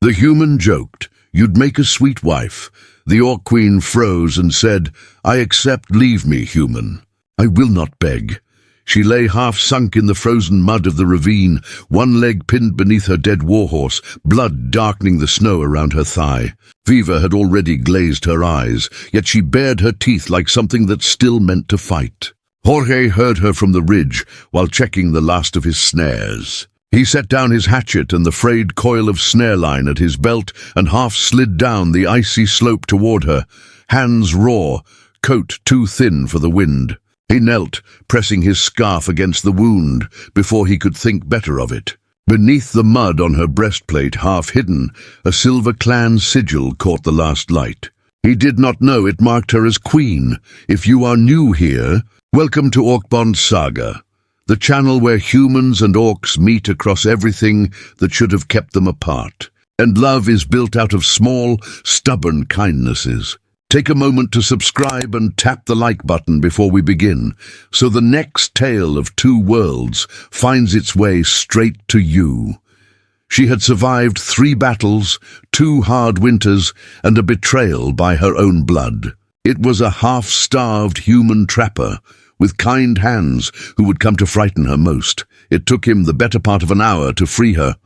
The human joked, "You'd make a sweet wife." The Orc Queen froze and said, "I accept, leave me, human. I will not beg." She lay half sunk in the frozen mud of the ravine, one leg pinned beneath her dead warhorse, blood darkening the snow around her thigh. Fever had already glazed her eyes, yet she bared her teeth like something that still meant to fight. Jorge heard her from the ridge while checking the last of his snares. He set down his hatchet and the frayed coil of snare line at his belt and half slid down the icy slope toward her, hands raw, coat too thin for the wind. He knelt, pressing his scarf against the wound before he could think better of it. Beneath the mud on her breastplate, half hidden, a silver clan sigil caught the last light. He did not know it marked her as queen. If you are new here, welcome to Orcbond Saga, the channel where humans and orcs meet across everything that should have kept them apart. And love is built out of small, stubborn kindnesses. Take a moment to subscribe and tap the like button before we begin, so the next tale of two worlds finds its way straight to you. She had survived 3 battles, 2 hard winters, and a betrayal by her own blood. It was a half-starved human trapper, with kind hands, who would come to frighten her most. It took him the better part of an hour to free her.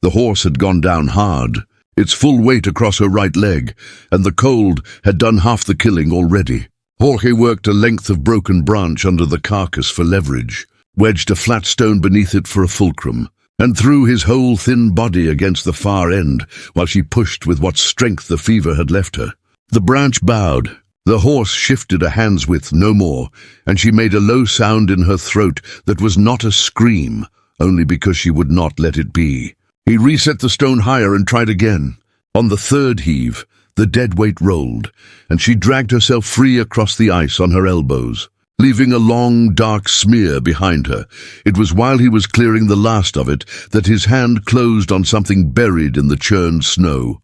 The horse had gone down hard, its full weight across her right leg, and the cold had done half the killing already. Jorge worked a length of broken branch under the carcass for leverage, wedged a flat stone beneath it for a fulcrum, and threw his whole thin body against the far end while she pushed with what strength the fever had left her. The branch bowed. The horse shifted a hand's width, no more, and she made a low sound in her throat that was not a scream, only because she would not let it be. He reset the stone higher and tried again. On the 3rd heave, the dead weight rolled, and she dragged herself free across the ice on her elbows, leaving a long, dark smear behind her. It was while he was clearing the last of it that his hand closed on something buried in the churned snow.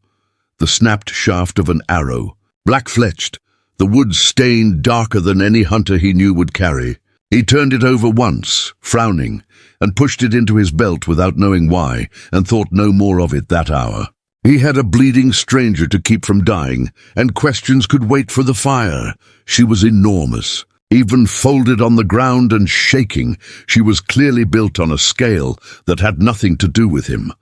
The snapped shaft of an arrow, black-fletched, the wood stained darker than any hunter he knew would carry. He turned it over once, frowning, and pushed it into his belt without knowing why, and thought no more of it that hour. He had a bleeding stranger to keep from dying, and questions could wait for the fire. She was enormous. Even folded on the ground and shaking, she was clearly built on a scale that had nothing to do with him.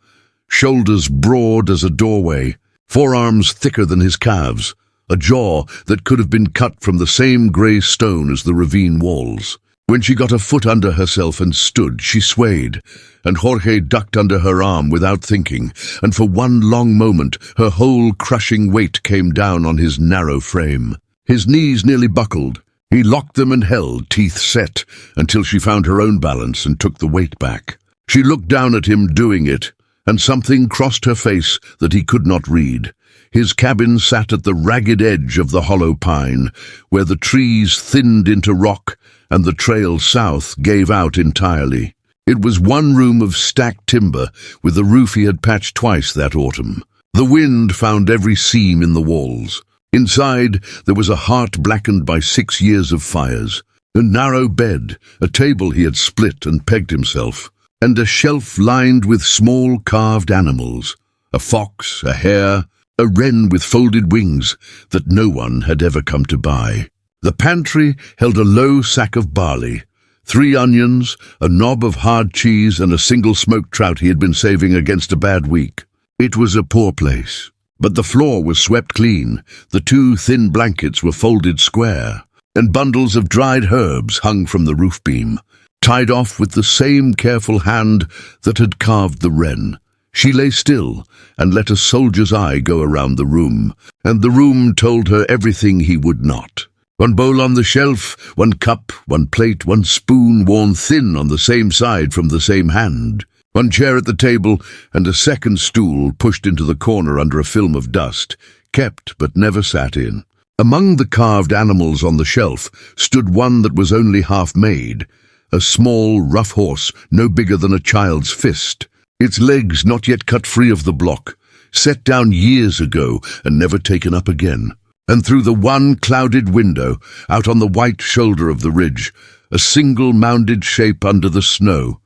Shoulders broad as a doorway, forearms thicker than his calves, a jaw that could have been cut from the same grey stone as the ravine walls. When she got a foot under herself and stood, she swayed, and Jorge ducked under her arm without thinking, and for one long moment her whole crushing weight came down on his narrow frame. His knees nearly buckled. He locked them and held, teeth set, until she found her own balance and took the weight back. She looked down at him doing it, and something crossed her face that he could not read. His cabin sat at the ragged edge of the hollow pine, where the trees thinned into rock and the trail south gave out entirely. It was one room of stacked timber, with the roof he had patched twice that autumn. The wind found every seam in the walls. Inside, there was a heart blackened by 6 years of fires, a narrow bed, a table he had split and pegged himself, and a shelf lined with small carved animals, a fox, a hare, a wren with folded wings that no one had ever come to buy. The pantry held a low sack of barley, 3 onions, a knob of hard cheese, and a single smoked trout he had been saving against a bad week. It was a poor place, but the floor was swept clean, the 2 thin blankets were folded square, and bundles of dried herbs hung from the roof beam, tied off with the same careful hand that had carved the wren. She lay still and let a soldier's eye go around the room, and the room told her everything he would not. 1 bowl on the shelf, 1 cup, 1 plate, 1 spoon worn thin on the same side from the same hand, 1 chair at the table, and a second stool pushed into the corner under a film of dust, kept but never sat in. Among the carved animals on the shelf stood one that was only half made, a small, rough horse no bigger than a child's fist, its legs not yet cut free of the block, set down years ago and never taken up again. And through the one clouded window, out on the white shoulder of the ridge, a single mounded shape under the snow,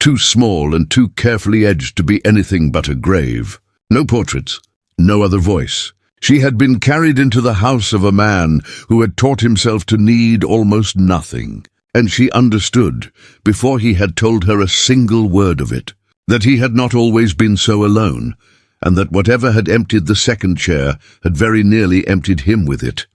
too small and too carefully edged to be anything but a grave. No portraits, no other voice. She had been carried into the house of a man who had taught himself to need almost nothing. And she understood, before he had told her a single word of it, that he had not always been so alone, and that whatever had emptied the second chair had very nearly emptied him with it.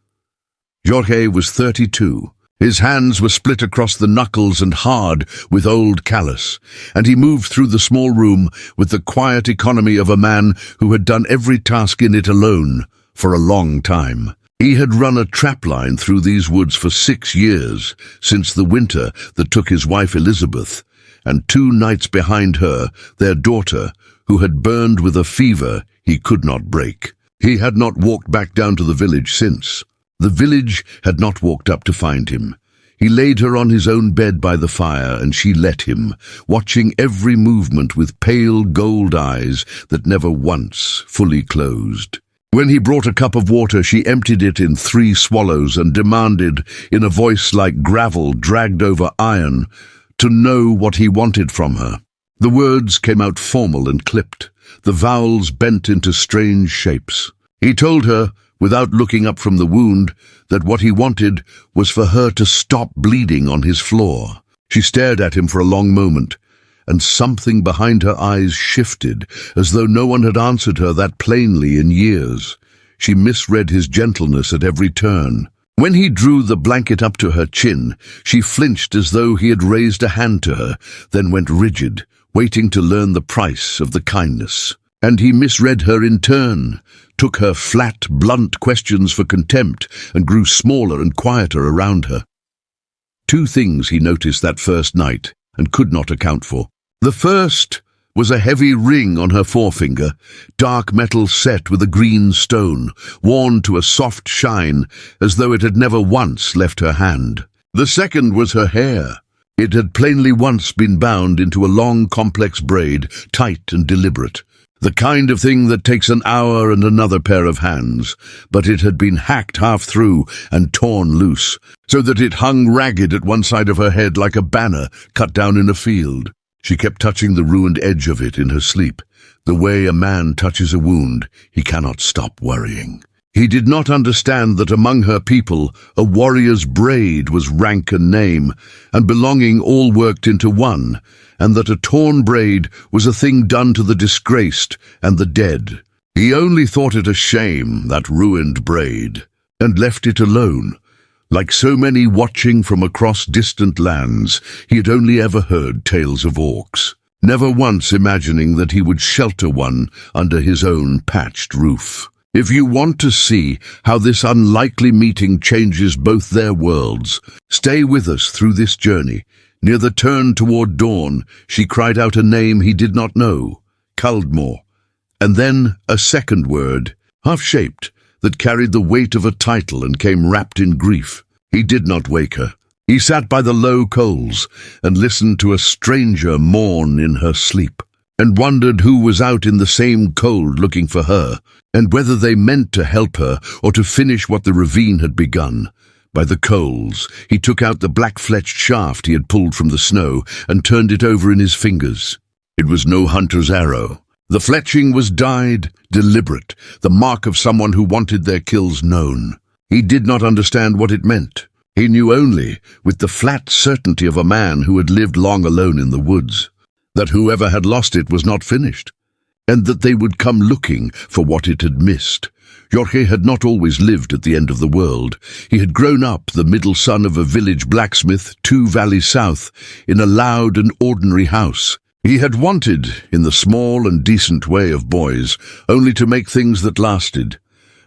Jorge was 32. His hands were split across the knuckles and hard with old callus, and he moved through the small room with the quiet economy of a man who had done every task in it alone for a long time. He had run a trapline through these woods for 6 years, since the winter that took his wife Elizabeth, and 2 nights behind her, their daughter, who had burned with a fever he could not break. He had not walked back down to the village since. The village had not walked up to find him. He laid her on his own bed by the fire, and she let him, watching every movement with pale gold eyes that never once fully closed. When he brought a cup of water, she emptied it in 3 swallows and demanded, in a voice like gravel dragged over iron, to know what he wanted from her. The words came out formal and clipped, the vowels bent into strange shapes. He told her, without looking up from the wound, that what he wanted was for her to stop bleeding on his floor. She stared at him for a long moment, and something behind her eyes shifted, as though no one had answered her that plainly in years. She misread his gentleness at every turn. When he drew the blanket up to her chin, she flinched as though he had raised a hand to her, then went rigid, waiting to learn the price of the kindness. And he misread her in turn, took her flat, blunt questions for contempt, and grew smaller and quieter around her. 2 things he noticed that first night, and could not account for. The first was a heavy ring on her forefinger, dark metal set with a green stone, worn to a soft shine, as though it had never once left her hand. The second was her hair. It had plainly once been bound into a long, complex braid, tight and deliberate. The kind of thing that takes an hour and another pair of hands, but it had been hacked half through and torn loose, so that it hung ragged at one side of her head like a banner cut down in a field. She kept touching the ruined edge of it in her sleep. The way a man touches a wound, he cannot stop worrying. He did not understand that among her people, a warrior's braid was rank and name, and belonging all worked into one, and that a torn braid was a thing done to the disgraced and the dead. He only thought it a shame, that ruined braid, and left it alone. Like so many watching from across distant lands, he had only ever heard tales of orcs, never once imagining that he would shelter one under his own patched roof. If you want to see how this unlikely meeting changes both their worlds, stay with us through this journey. Near the turn toward dawn, she cried out a name he did not know, Kaldmor, and then a second word, half-shaped, that carried the weight of a title and came wrapped in grief. He did not wake her. He sat by the low coals and listened to a stranger mourn in her sleep, and wondered who was out in the same cold looking for her, and whether they meant to help her or to finish what the ravine had begun. By the coals, he took out the black-fletched shaft he had pulled from the snow and turned it over in his fingers. It was no hunter's arrow. The fletching was dyed, deliberate, the mark of someone who wanted their kills known. He did not understand what it meant. He knew only, with the flat certainty of a man who had lived long alone in the woods, that whoever had lost it was not finished, and that they would come looking for what it had missed. Jorge had not always lived at the end of the world. He had grown up the middle son of a village blacksmith 2 valleys south, in a loud and ordinary house. He had wanted, in the small and decent way of boys, only to make things that lasted.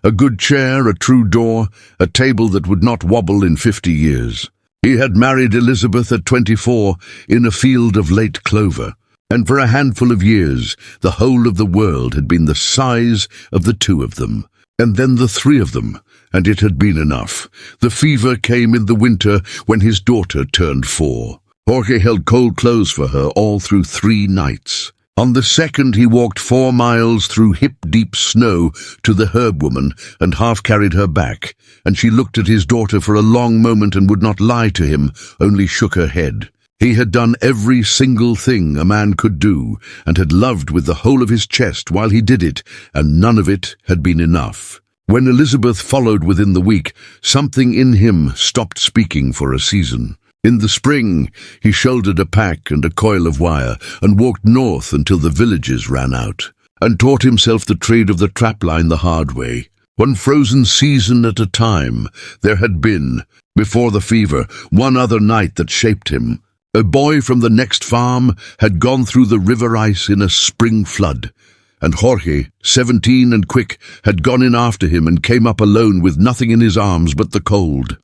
A good chair, a true door, a table that would not wobble in 50 years. He had married Elizabeth at 24 in a field of late clover, and for a handful of years the whole of the world had been the size of the 2 of them, and then the 3 of them, and it had been enough. The fever came in the winter when his daughter turned 4. Jorge held cold clothes for her all through 3 nights. On the second he walked 4 miles through hip-deep snow to the herb woman and half carried her back, and she looked at his daughter for a long moment and would not lie to him, only shook her head. He had done every single thing a man could do, and had loved with the whole of his chest while he did it, and none of it had been enough. When Elizabeth followed within the week, something in him stopped speaking for a season. In the spring, he shouldered a pack and a coil of wire, and walked north until the villages ran out, and taught himself the trade of the trapline the hard way. One frozen season at a time, there had been, before the fever, one other night that shaped him. A boy from the next farm had gone through the river ice in a spring flood, and Jorge, 17 and quick, had gone in after him and came up alone with nothing in his arms but the cold.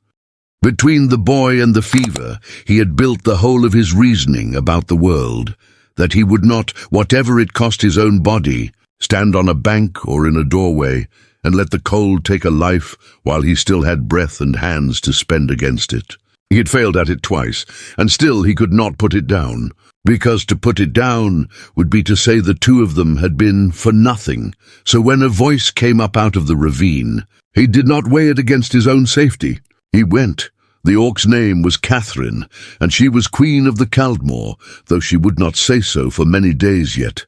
Between the boy and the fever, he had built the whole of his reasoning about the world, that he would not, whatever it cost his own body, stand on a bank or in a doorway and let the cold take a life while he still had breath and hands to spend against it. He had failed at it twice, and still he could not put it down, because to put it down would be to say the two of them had been for nothing. So when a voice came up out of the ravine, he did not weigh it against his own safety. He went. The orc's name was Catherine, and she was queen of the Kaldmor, though she would not say so for many days yet.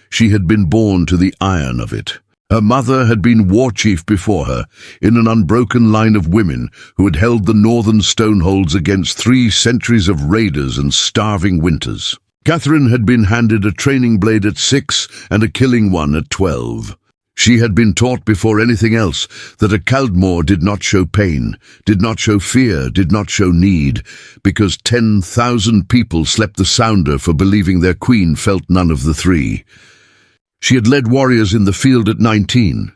She had been born to the iron of it. Her mother had been war chief before her, in an unbroken line of women who had held the northern stoneholds against 3 centuries of raiders and starving winters. Catherine had been handed a training blade at 6 and a killing one at 12. She had been taught before anything else that a Kaldmor did not show pain, did not show fear, did not show need, because 10,000 people slept the sounder for believing their queen felt none of the 3. She had led warriors in the field at 19.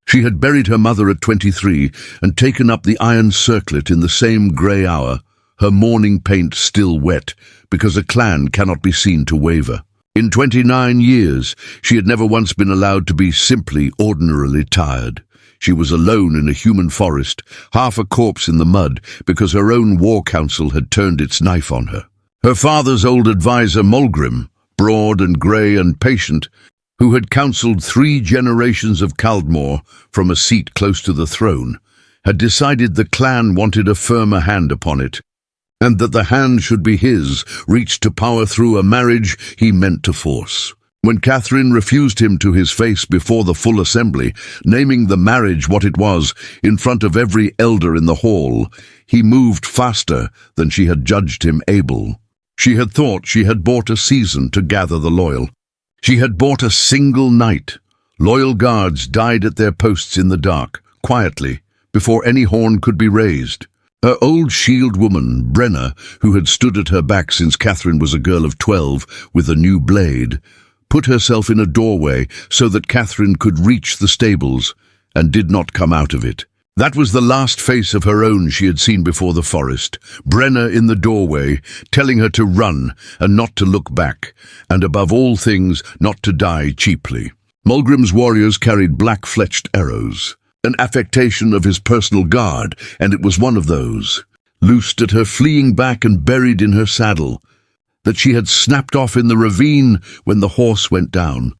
She had buried her mother at 23 and taken up the iron circlet in the same grey hour, her mourning paint still wet, because a clan cannot be seen to waver. In 29 years, she had never once been allowed to be simply ordinarily tired. She was alone in a human forest, half a corpse in the mud, because her own war council had turned its knife on her. Her father's old adviser, Mulgrim, broad and grey and patient, who had counselled 3 generations of Kaldmor from a seat close to the throne, had decided the clan wanted a firmer hand upon it, and that the hand should be his, reached to power through a marriage he meant to force. When Catherine refused him to his face before the full assembly, naming the marriage what it was in front of every elder in the hall, he moved faster than she had judged him able. She had thought she had bought a season to gather the loyal. She had bought a single night. Loyal guards died at their posts in the dark, quietly, before any horn could be raised. Her old shield woman, Brenna, who had stood at her back since Catherine was a girl of 12 with a new blade, put herself in a doorway so that Catherine could reach the stables, and did not come out of it. That was the last face of her own she had seen before the forest, Brenna in the doorway, telling her to run and not to look back, and above all things not to die cheaply. Mulgrim's warriors carried black-fletched arrows, an affectation of his personal guard, and it was one of those, loosed at her fleeing back and buried in her saddle, that she had snapped off in the ravine when the horse went down.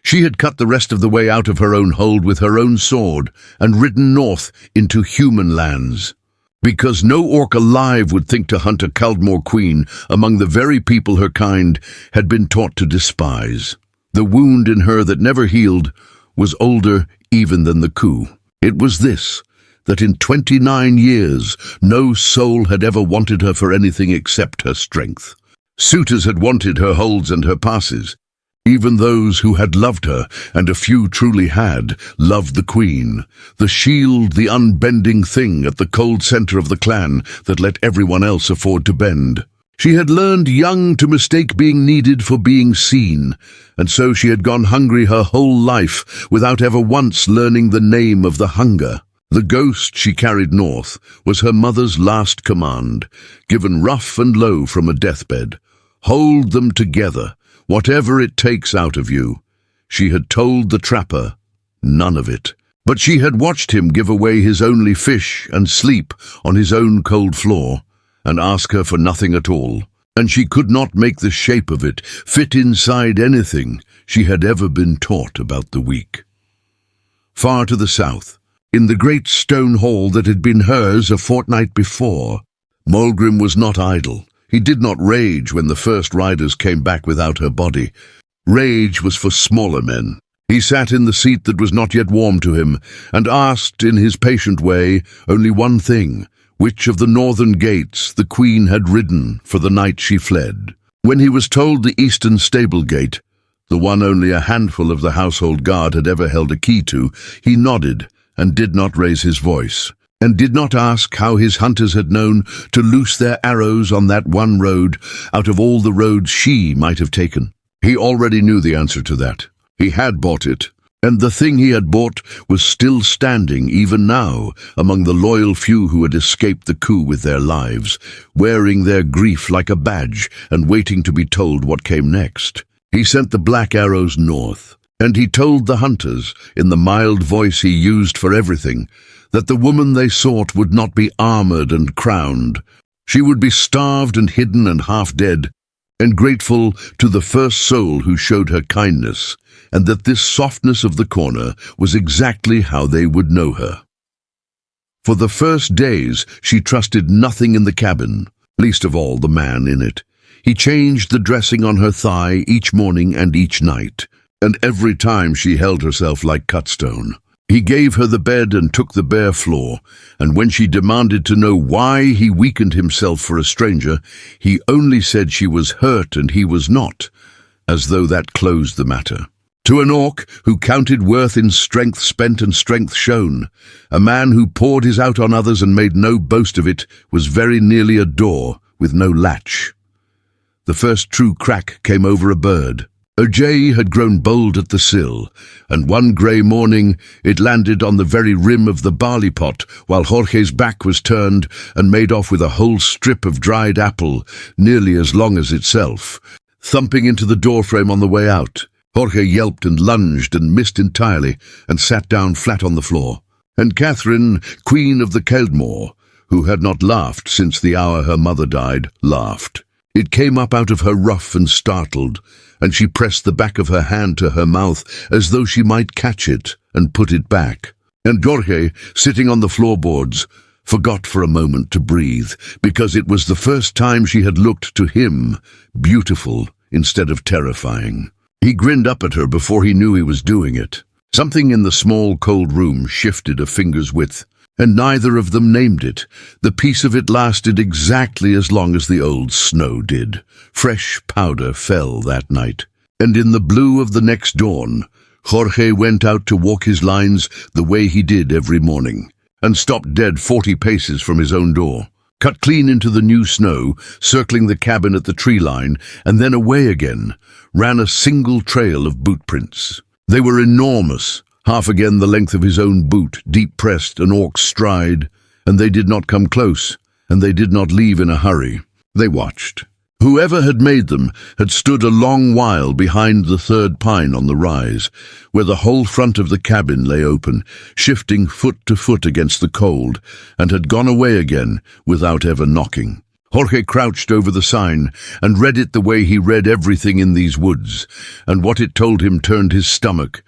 She had cut the rest of the way out of her own hold with her own sword and ridden north into human lands, because no orc alive would think to hunt a Kaldmor queen among the very people her kind had been taught to despise. The wound in her that never healed was older even than the coup. It was this, that in 29 years no soul had ever wanted her for anything except her strength. Suitors had wanted her holds and her passes. Even those who had loved her, and a few truly had, loved the queen, the shield, the unbending thing at the cold center of the clan that let everyone else afford to bend. She had learned young to mistake being needed for being seen, and so she had gone hungry her whole life without ever once learning the name of the hunger. The ghost she carried north was her mother's last command, given rough and low from a deathbed. Hold them together, whatever it takes out of you. She had told the trapper, none of it. But she had watched him give away his only fish and sleep on his own cold floor, and ask her for nothing at all, and she could not make the shape of it fit inside anything she had ever been taught about the weak. Far to the south, in the great stone hall that had been hers a fortnight before, Mulgrim was not idle. He did not rage when the first riders came back without her body. Rage was for smaller men. He sat in the seat that was not yet warm to him, and asked in his patient way only one thing: which of the northern gates the queen had ridden for the night she fled. When he was told the eastern stable gate, the one only a handful of the household guard had ever held a key to, he nodded and did not raise his voice, and did not ask how his hunters had known to loose their arrows on that one road out of all the roads she might have taken. He already knew the answer to that. He had bought it, and the thing he had bought was still standing even now among the loyal few who had escaped the coup with their lives, wearing their grief like a badge and waiting to be told what came next. He sent the black arrows north, and he told the hunters, in the mild voice he used for everything, that the woman they sought would not be armored and crowned. She would be starved and hidden and half dead, and grateful to the first soul who showed her kindness, and that this softness of the corner was exactly how they would know her. For the first days she trusted nothing in the cabin, least of all the man in it. He changed the dressing on her thigh each morning and each night, and every time she held herself like cut stone. He gave her the bed and took the bare floor, and when she demanded to know why he weakened himself for a stranger, he only said she was hurt and he was not, as though that closed the matter. To an orc who counted worth in strength spent and strength shown, a man who poured his out on others and made no boast of it, was very nearly a door with no latch. The first true crack came over a bird. A jay had grown bold at the sill, and one grey morning it landed on the very rim of the barley pot while Jorge's back was turned and made off with a whole strip of dried apple, nearly as long as itself, thumping into the doorframe on the way out. Jorge yelped and lunged and missed entirely and sat down flat on the floor. And Catherine, queen of the Kaldmor, who had not laughed since the hour her mother died, laughed. It came up out of her rough and startled, and she pressed the back of her hand to her mouth as though she might catch it and put it back. And Jorge, sitting on the floorboards, forgot for a moment to breathe, because it was the first time she had looked to him beautiful instead of terrifying. He grinned up at her before he knew he was doing it. Something in the small, cold room shifted a finger's width, and neither of them named it. The piece of it lasted exactly as long as the old snow did. Fresh powder fell that night, and in the blue of the next dawn, Jorge went out to walk his lines the way he did every morning, and stopped dead 40 paces from his own door, cut clean into the new snow, circling the cabin at the tree line, and then away again, ran a single trail of boot prints. They were enormous, half again the length of his own boot, deep-pressed an orc's stride, and they did not come close, and they did not leave in a hurry. They watched. Whoever had made them had stood a long while behind the third pine on the rise, where the whole front of the cabin lay open, shifting foot to foot against the cold, and had gone away again without ever knocking. Jorge crouched over the sign and read it the way he read everything in these woods, and what it told him turned his stomach.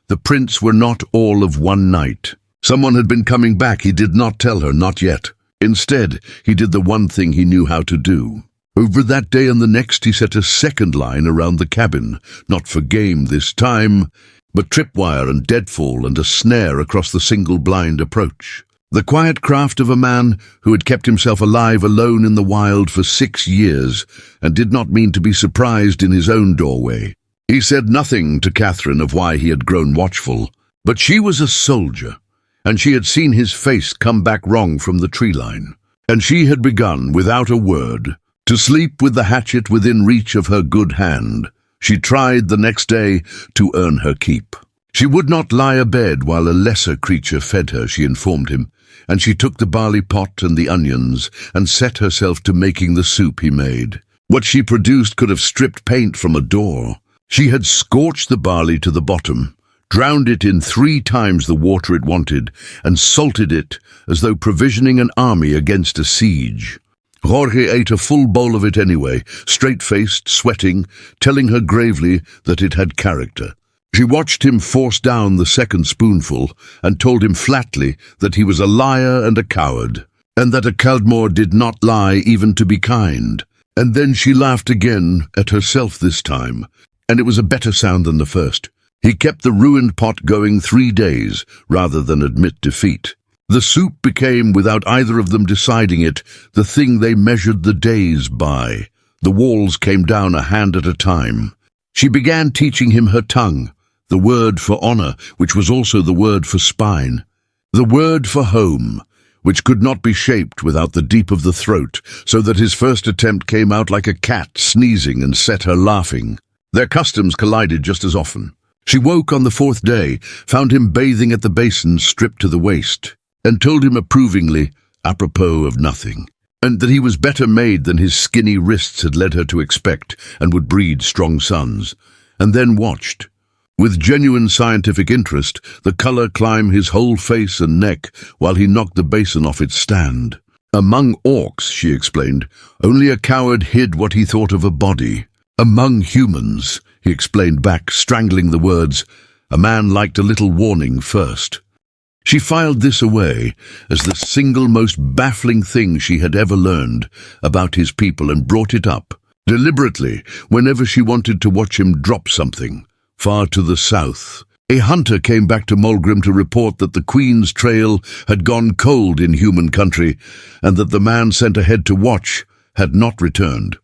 The prints were not all of one night. Someone had been coming back. He did not tell her, not yet. Instead, he did the one thing he knew how to do. Over that day and the next, he set a second line around the cabin, not for game this time, but tripwire and deadfall and a snare across the single blind approach. The quiet craft of a man who had kept himself alive alone in the wild for 6 years and did not mean to be surprised in his own doorway. He said nothing to Catherine of why he had grown watchful, but she was a soldier, and she had seen his face come back wrong from the tree line, and she had begun, without a word, to sleep with the hatchet within reach of her good hand. She tried the next day to earn her keep. She would not lie abed while a lesser creature fed her, she informed him, and she took the barley pot and the onions and set herself to making the soup he made. What she produced could have stripped paint from a door. She had scorched the barley to the bottom, drowned it in 3 times the water it wanted, and salted it as though provisioning an army against a siege. Jorge ate a full bowl of it anyway, straight-faced, sweating, telling her gravely that it had character. She watched him force down the second spoonful and told him flatly that he was a liar and a coward, and that a Kaldmor did not lie even to be kind. And then she laughed again, at herself this time, and it was a better sound than the first. He kept the ruined pot going 3 days, rather than admit defeat. The soup became, without either of them deciding it, the thing they measured the days by. The walls came down a hand at a time. She began teaching him her tongue, the word for honor, which was also the word for spine, the word for home, which could not be shaped without the deep of the throat, so that his first attempt came out like a cat sneezing and set her laughing. Their customs collided just as often. She woke on the 4th day, found him bathing at the basin stripped to the waist, and told him approvingly, apropos of nothing, and that he was better made than his skinny wrists had led her to expect and would breed strong sons, and then watched. With genuine scientific interest, the color climbed his whole face and neck while he knocked the basin off its stand. Among orcs, she explained, only a coward hid what he thought of a body. Among humans, he explained back, strangling the words, a man liked a little warning first. She filed this away as the single most baffling thing she had ever learned about his people and brought it up, deliberately, whenever she wanted to watch him drop something. Far to the south, a hunter came back to Mulgrim to report that the Queen's trail had gone cold in human country and that the man sent ahead to watch had not returned.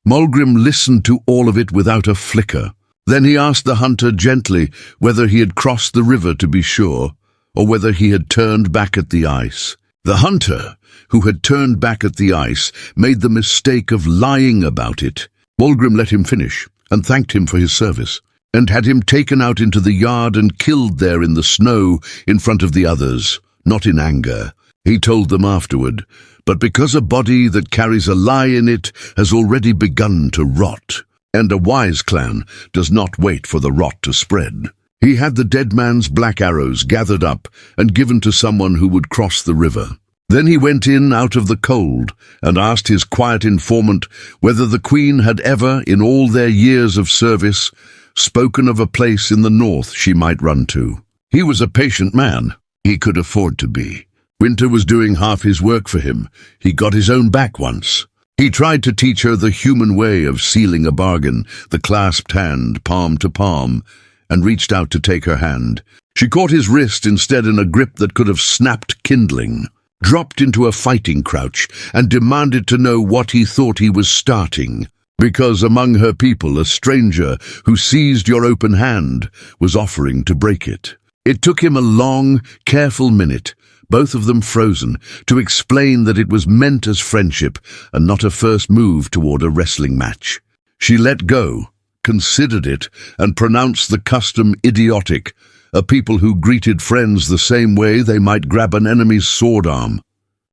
Mulgrim listened to all of it without a flicker. Then he asked the hunter gently whether he had crossed the river to be sure, or whether he had turned back at the ice. The hunter, who had turned back at the ice, made the mistake of lying about it. Mulgrim let him finish, and thanked him for his service, and had him taken out into the yard and killed there in the snow in front of the others, not in anger. He told them afterward, but because a body that carries a lie in it has already begun to rot, and a wise clan does not wait for the rot to spread. He had the dead man's black arrows gathered up and given to someone who would cross the river. Then he went in out of the cold and asked his quiet informant whether the Queen had ever, in all their years of service, spoken of a place in the north she might run to. He was a patient man. He could afford to be. Winter was doing half his work for him. He got his own back once. He tried to teach her the human way of sealing a bargain, the clasped hand, palm to palm, and reached out to take her hand. She caught his wrist instead in a grip that could have snapped kindling, dropped into a fighting crouch, and demanded to know what he thought he was starting, because among her people a stranger who seized your open hand was offering to break it. It took him a long, careful minute, both of them frozen, to explain that it was meant as friendship and not a first move toward a wrestling match. She let go, considered it, and pronounced the custom idiotic, a people who greeted friends the same way they might grab an enemy's sword arm.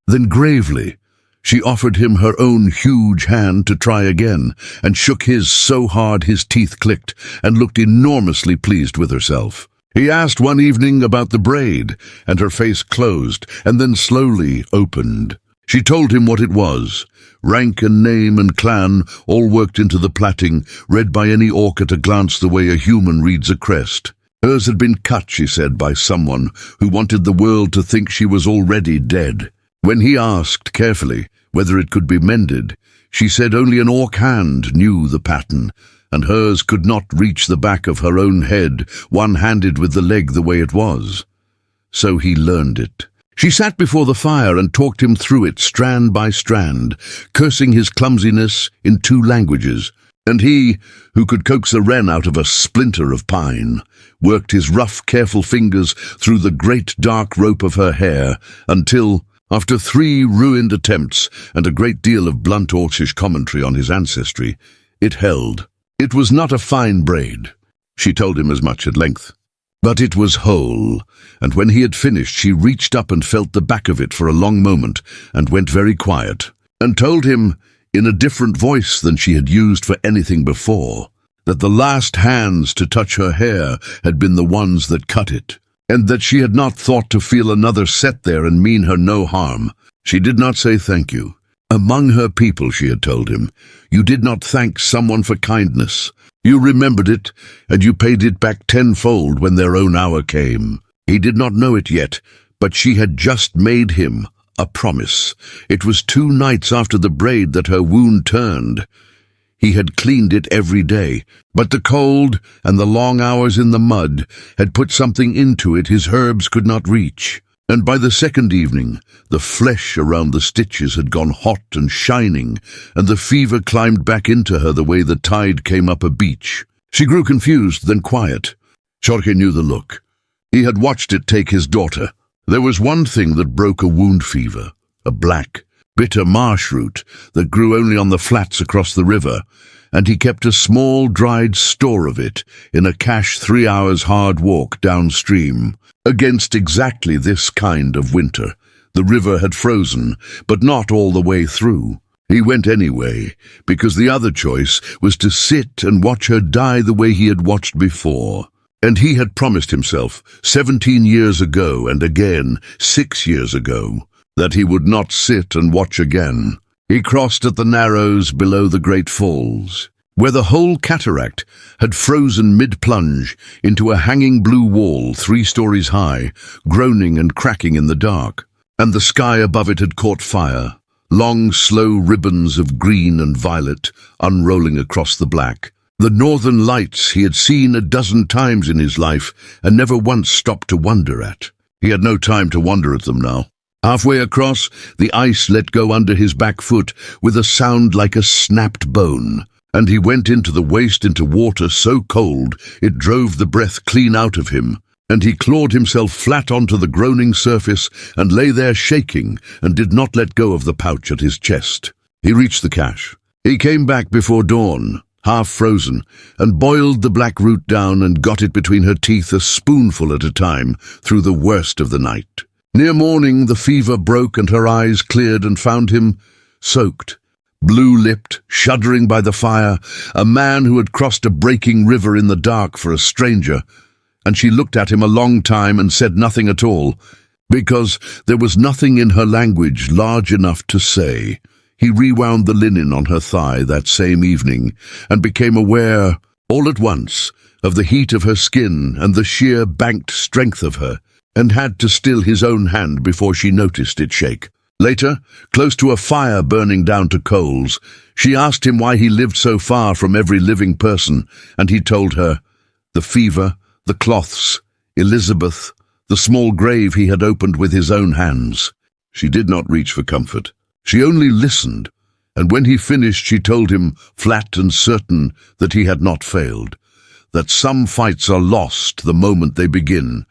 Then gravely, she offered him her own huge hand to try again, and shook his so hard his teeth clicked, and looked enormously pleased with herself. He asked one evening about the braid, and her face closed, and then slowly opened. She told him what it was. Rank and name and clan all worked into the plaiting, read by any orc at a glance the way a human reads a crest. Hers had been cut, she said, by someone who wanted the world to think she was already dead. When he asked, carefully, whether it could be mended, she said only an orc hand knew the pattern, and hers could not reach the back of her own head, one-handed with the leg the way it was. So he learned it. She sat before the fire and talked him through it strand by strand, cursing his clumsiness in 2 languages, and he, who could coax a wren out of a splinter of pine, worked his rough, careful fingers through the great dark rope of her hair until, after 3 ruined attempts and a great deal of blunt orcish commentary on his ancestry, it held. It was not a fine braid. She told him as much at length. But it was whole, and when he had finished she reached up and felt the back of it for a long moment and went very quiet, and told him, in a different voice than she had used for anything before, that the last hands to touch her hair had been the ones that cut it, and that she had not thought to feel another set there and mean her no harm. She did not say thank you. Among her people, she had told him, you did not thank someone for kindness. You remembered it, and you paid it back tenfold when their own hour came. He did not know it yet, but she had just made him A promise. It was 2 nights after the braid that her wound turned. He had cleaned it every day, but the cold and the long hours in the mud had put something into it his herbs could not reach. And by the 2nd evening, the flesh around the stitches had gone hot and shining, and the fever climbed back into her the way the tide came up a beach. She grew confused, then quiet. Jorge knew the look. He had watched it take his daughter. There was one thing that broke a wound fever, a black, bitter marsh root that grew only on the flats across the river, and he kept a small dried store of it in a cache 3 hours hard walk downstream. Against exactly this kind of winter, the river had frozen, but not all the way through. He went anyway, because the other choice was to sit and watch her die the way he had watched before. And he had promised himself 17 years ago and again 6 years ago that he would not sit and watch again. He crossed at the narrows below the great falls, where the whole cataract had frozen mid-plunge into a hanging blue wall 3 stories high, groaning and cracking in the dark, and the sky above it had caught fire, long slow ribbons of green and violet unrolling across the black. The northern lights he had seen a dozen times in his life and never once stopped to wonder at. He had no time to wonder at them now. Halfway across, the ice let go under his back foot with a sound like a snapped bone, and he went into the waist into water so cold it drove the breath clean out of him, and he clawed himself flat onto the groaning surface and lay there shaking and did not let go of the pouch at his chest. He reached the cache. He came back before dawn, half frozen, and boiled the black root down and got it between her teeth a spoonful at a time through the worst of the night. Near morning the fever broke and her eyes cleared and found him soaked, blue-lipped, shuddering by the fire, a man who had crossed a breaking river in the dark for a stranger, and she looked at him a long time and said nothing at all, because there was nothing in her language large enough to say. He rewound the linen on her thigh that same evening and became aware, all at once, of the heat of her skin and the sheer banked strength of her, and had to still his own hand before she noticed it shake. Later, close to a fire burning down to coals, she asked him why he lived so far from every living person, and he told her, the fever, the cloths, Elizabeth, the small grave he had opened with his own hands. She did not reach for comfort. She only listened, and when he finished she told him, flat and certain, that he had not failed, that some fights are lost the moment they begin,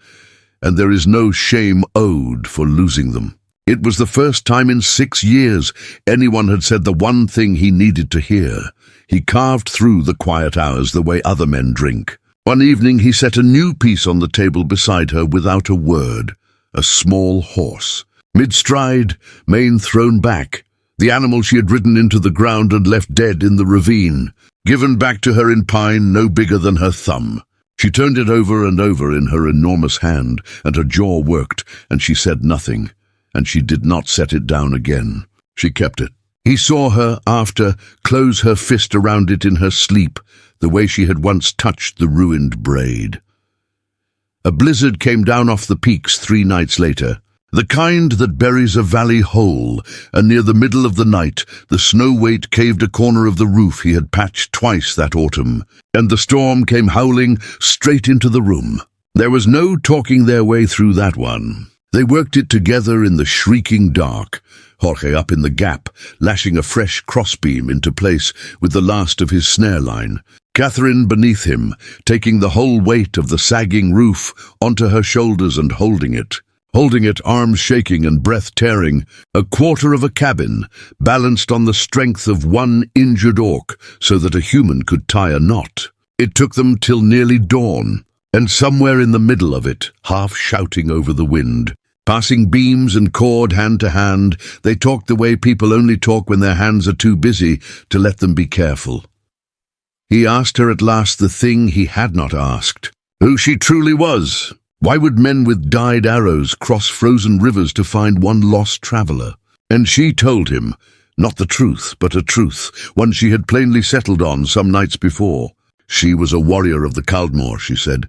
and there is no shame owed for losing them. It was the first time in 6 years anyone had said the one thing he needed to hear. He carved through the quiet hours the way other men drink. One evening he set a new piece on the table beside her without a word, a small horse. Mid-stride, mane thrown back, the animal she had ridden into the ground and left dead in the ravine, given back to her in pine no bigger than her thumb. She turned it over and over in her enormous hand, and her jaw worked, and she said nothing, and she did not set it down again. She kept it. He saw her, after, close her fist around it in her sleep, the way she had once touched the ruined braid. A blizzard came down off the peaks 3 nights later, the kind that buries a valley whole, and near the middle of the night the snow weight caved a corner of the roof he had patched twice that autumn, and the storm came howling straight into the room. There was no talking their way through that one. They worked it together in the shrieking dark, Jorge up in the gap, lashing a fresh crossbeam into place with the last of his snare line, Catherine beneath him, taking the whole weight of the sagging roof onto her shoulders and holding it, arms shaking and breath tearing, a quarter of a cabin, balanced on the strength of one injured orc so that a human could tie a knot. It took them till nearly dawn, and somewhere in the middle of it, half shouting over the wind, passing beams and cord hand to hand, they talked the way people only talk when their hands are too busy to let them be careful. He asked her at last the thing he had not asked, who she truly was. Why would men with dyed arrows cross frozen rivers to find one lost traveler? And she told him, not the truth, but a truth, one she had plainly settled on some nights before. She was a warrior of the Kaldmor, she said,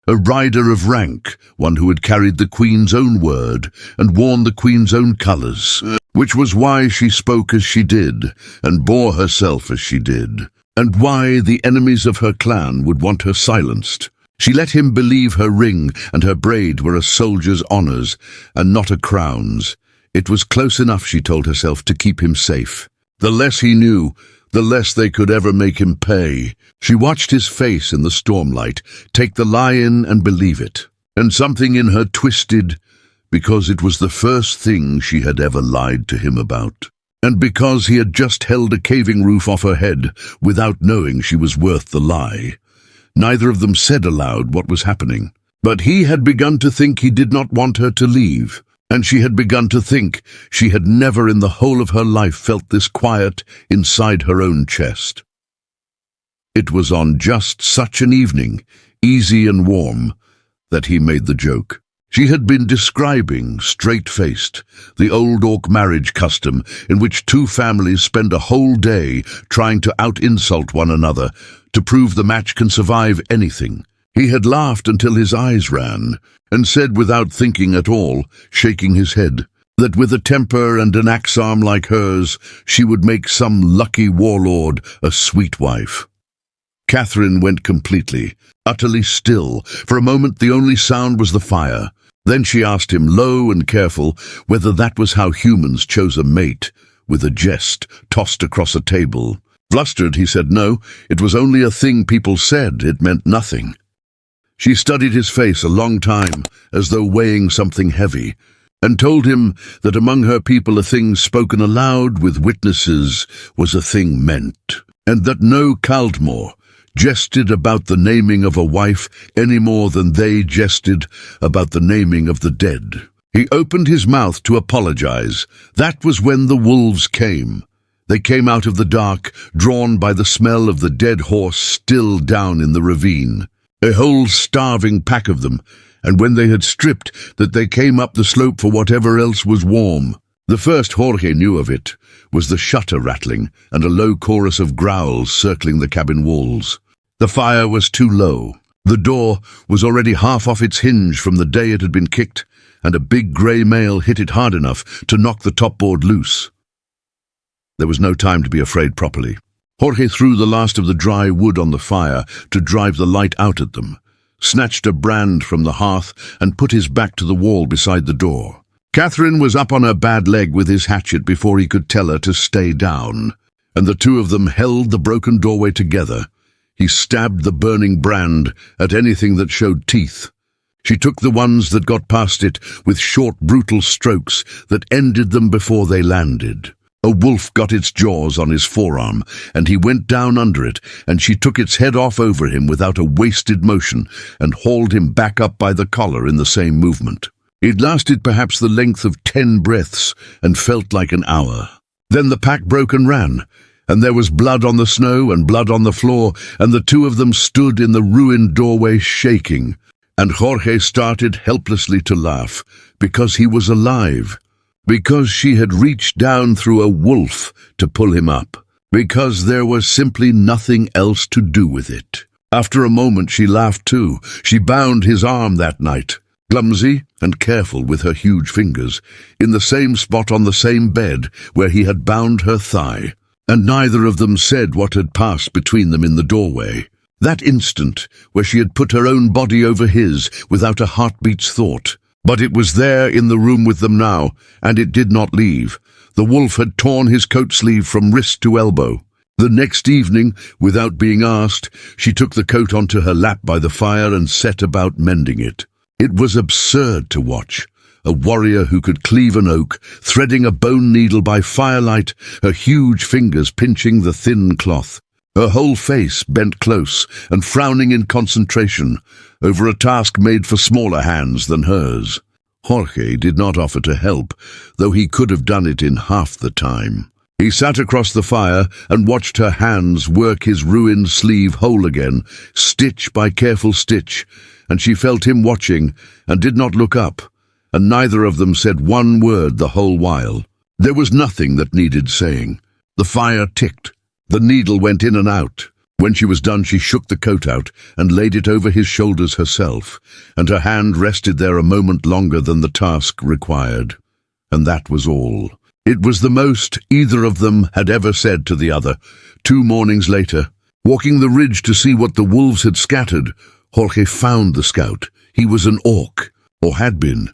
a rider of rank, one who had carried the Queen's own word and worn the Queen's own colours, which was why she spoke as she did and bore herself as she did, and why the enemies of her clan would want her silenced. She let him believe her ring and her braid were a soldier's honours and not a crown's. It was close enough, she told herself, to keep him safe. The less he knew, the less they could ever make him pay. She watched his face in the stormlight, take the lie in and believe it. And something in her twisted, because it was the first thing she had ever lied to him about. And because he had just held a caving roof off her head without knowing she was worth the lie. Neither of them said aloud what was happening. But he had begun to think he did not want her to leave. And she had begun to think she had never in the whole of her life felt this quiet inside her own chest. It was on just such an evening, easy and warm, that he made the joke. She had been describing, straight-faced, the old orc marriage custom in which two families spend a whole day trying to out-insult one another to prove the match can survive anything. He had laughed until his eyes ran, and said without thinking at all, shaking his head, that with a temper and an axe arm like hers, she would make some lucky warlord a sweet wife. Catherine went completely, utterly still. For a moment the only sound was the fire. Then she asked him, low and careful, whether that was how humans chose a mate, with a jest tossed across a table. Flustered, he said no, it was only a thing people said, it meant nothing. She studied his face a long time, as though weighing something heavy, and told him that among her people a thing spoken aloud with witnesses was a thing meant, and that no Kaldmor jested about the naming of a wife any more than they jested about the naming of the dead. He opened his mouth to apologize. That was when the wolves came. They came out of the dark, drawn by the smell of the dead horse still down in the ravine. A whole starving pack of them, and when they had stripped, that they came up the slope for whatever else was warm. The first Jorge knew of it was the shutter rattling and a low chorus of growls circling the cabin walls. The fire was too low. The door was already half off its hinge from the day it had been kicked, and a big grey male hit it hard enough to knock the topboard loose. There was no time to be afraid properly. Jorge threw the last of the dry wood on the fire to drive the light out at them, snatched a brand from the hearth and put his back to the wall beside the door. Catherine was up on her bad leg with his hatchet before he could tell her to stay down, and the two of them held the broken doorway together. He stabbed the burning brand at anything that showed teeth. She took the ones that got past it with short, brutal strokes that ended them before they landed. A wolf got its jaws on his forearm, and he went down under it, and she took its head off over him without a wasted motion, and hauled him back up by the collar in the same movement. It lasted perhaps the length of 10 breaths, and felt like an hour. Then the pack broke and ran, and there was blood on the snow and blood on the floor, and the two of them stood in the ruined doorway shaking, and Jorge started helplessly to laugh, because he was alive. Because she had reached down through a wolf to pull him up, because there was simply nothing else to do with it. After a moment she laughed too. She bound his arm that night, clumsy and careful with her huge fingers, in the same spot on the same bed where he had bound her thigh, and neither of them said what had passed between them in the doorway. That instant where she had put her own body over his without a heartbeat's thought. But it was there in the room with them now, and it did not leave. The wolf had torn his coat sleeve from wrist to elbow. The next evening, without being asked, she took the coat onto her lap by the fire and set about mending it. It was absurd to watch. A warrior who could cleave an oak, threading a bone needle by firelight, her huge fingers pinching the thin cloth. Her whole face bent close and frowning in concentration over a task made for smaller hands than hers. Jorge did not offer to help, though he could have done it in half the time. He sat across the fire and watched her hands work his ruined sleeve whole again, stitch by careful stitch, and she felt him watching and did not look up, and neither of them said one word the whole while. There was nothing that needed saying. The fire ticked. The needle went in and out. When she was done, she shook the coat out and laid it over his shoulders herself, and her hand rested there a moment longer than the task required. And that was all. It was the most either of them had ever said to the other. 2 mornings later, walking the ridge to see what the wolves had scattered, Jorge found the scout. He was an orc, or had been.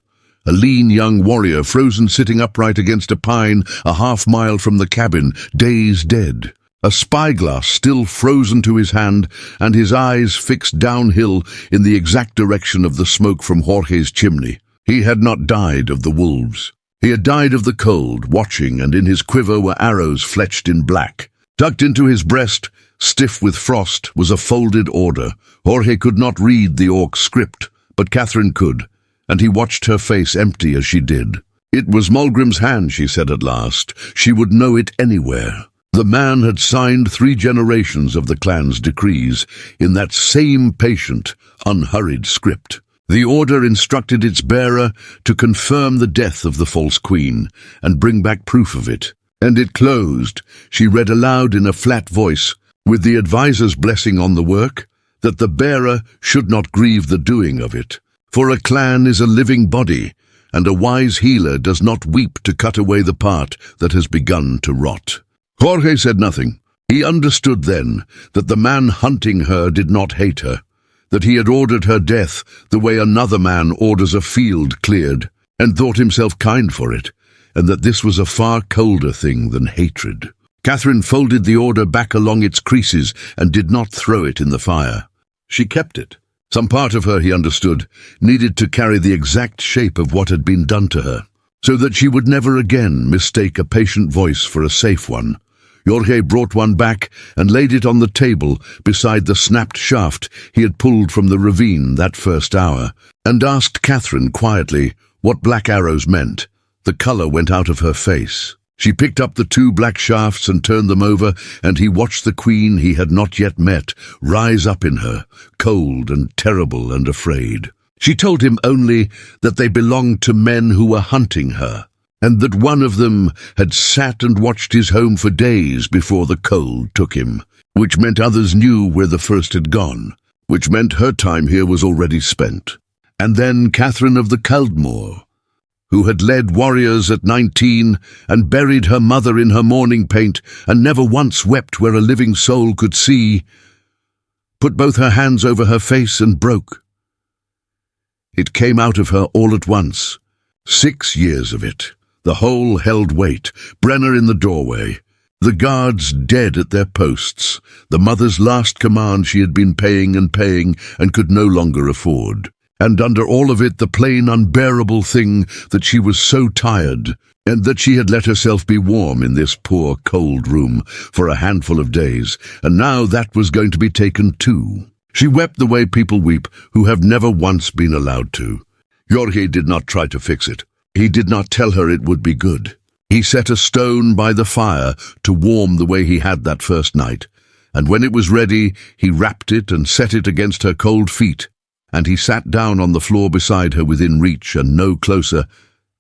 A lean young warrior, frozen sitting upright against a pine a half-mile from the cabin, days dead. A spyglass still frozen to his hand, and his eyes fixed downhill in the exact direction of the smoke from Jorge's chimney. He had not died of the wolves. He had died of the cold, watching, and in his quiver were arrows fletched in black. Tucked into his breast, stiff with frost, was a folded order. Jorge could not read the orc's script, but Catherine could, and he watched her face empty as she did. It was Mulgrim's hand, she said at last. She would know it anywhere. The man had signed 3 generations of the clan's decrees in that same patient, unhurried script. The order instructed its bearer to confirm the death of the false queen and bring back proof of it. And it closed. She read aloud in a flat voice, with the advisor's blessing on the work, that the bearer should not grieve the doing of it. For a clan is a living body, and a wise healer does not weep to cut away the part that has begun to rot. Jorge said nothing. He understood then that the man hunting her did not hate her, that he had ordered her death the way another man orders a field cleared, and thought himself kind for it, and that this was a far colder thing than hatred. Catherine folded the order back along its creases and did not throw it in the fire. She kept it. Some part of her, he understood, needed to carry the exact shape of what had been done to her, so that she would never again mistake a patient voice for a safe one. Jorge brought one back and laid it on the table beside the snapped shaft he had pulled from the ravine that first hour, and asked Catherine quietly what black arrows meant. The color went out of her face. She picked up the 2 black shafts and turned them over, and he watched the queen he had not yet met rise up in her, cold and terrible and afraid. She told him only that they belonged to men who were hunting her, and that one of them had sat and watched his home for days before the cold took him, which meant others knew where the first had gone, which meant her time here was already spent. And then Catherine of the Kaldmor, who had led warriors at 19 and buried her mother in her mourning paint and never once wept where a living soul could see, put both her hands over her face and broke. It came out of her all at once. 6 years of it. The whole held weight, Brenner in the doorway, the guards dead at their posts, the mother's last command she had been paying and could no longer afford. And under all of it the plain unbearable thing that she was so tired, and that she had let herself be warm in this poor cold room for a handful of days, and now that was going to be taken too. She wept the way people weep who have never once been allowed to. Jorge did not try to fix it. He did not tell her it would be good. He set a stone by the fire to warm the way he had that first night, and when it was ready, he wrapped it and set it against her cold feet, and he sat down on the floor beside her within reach and no closer,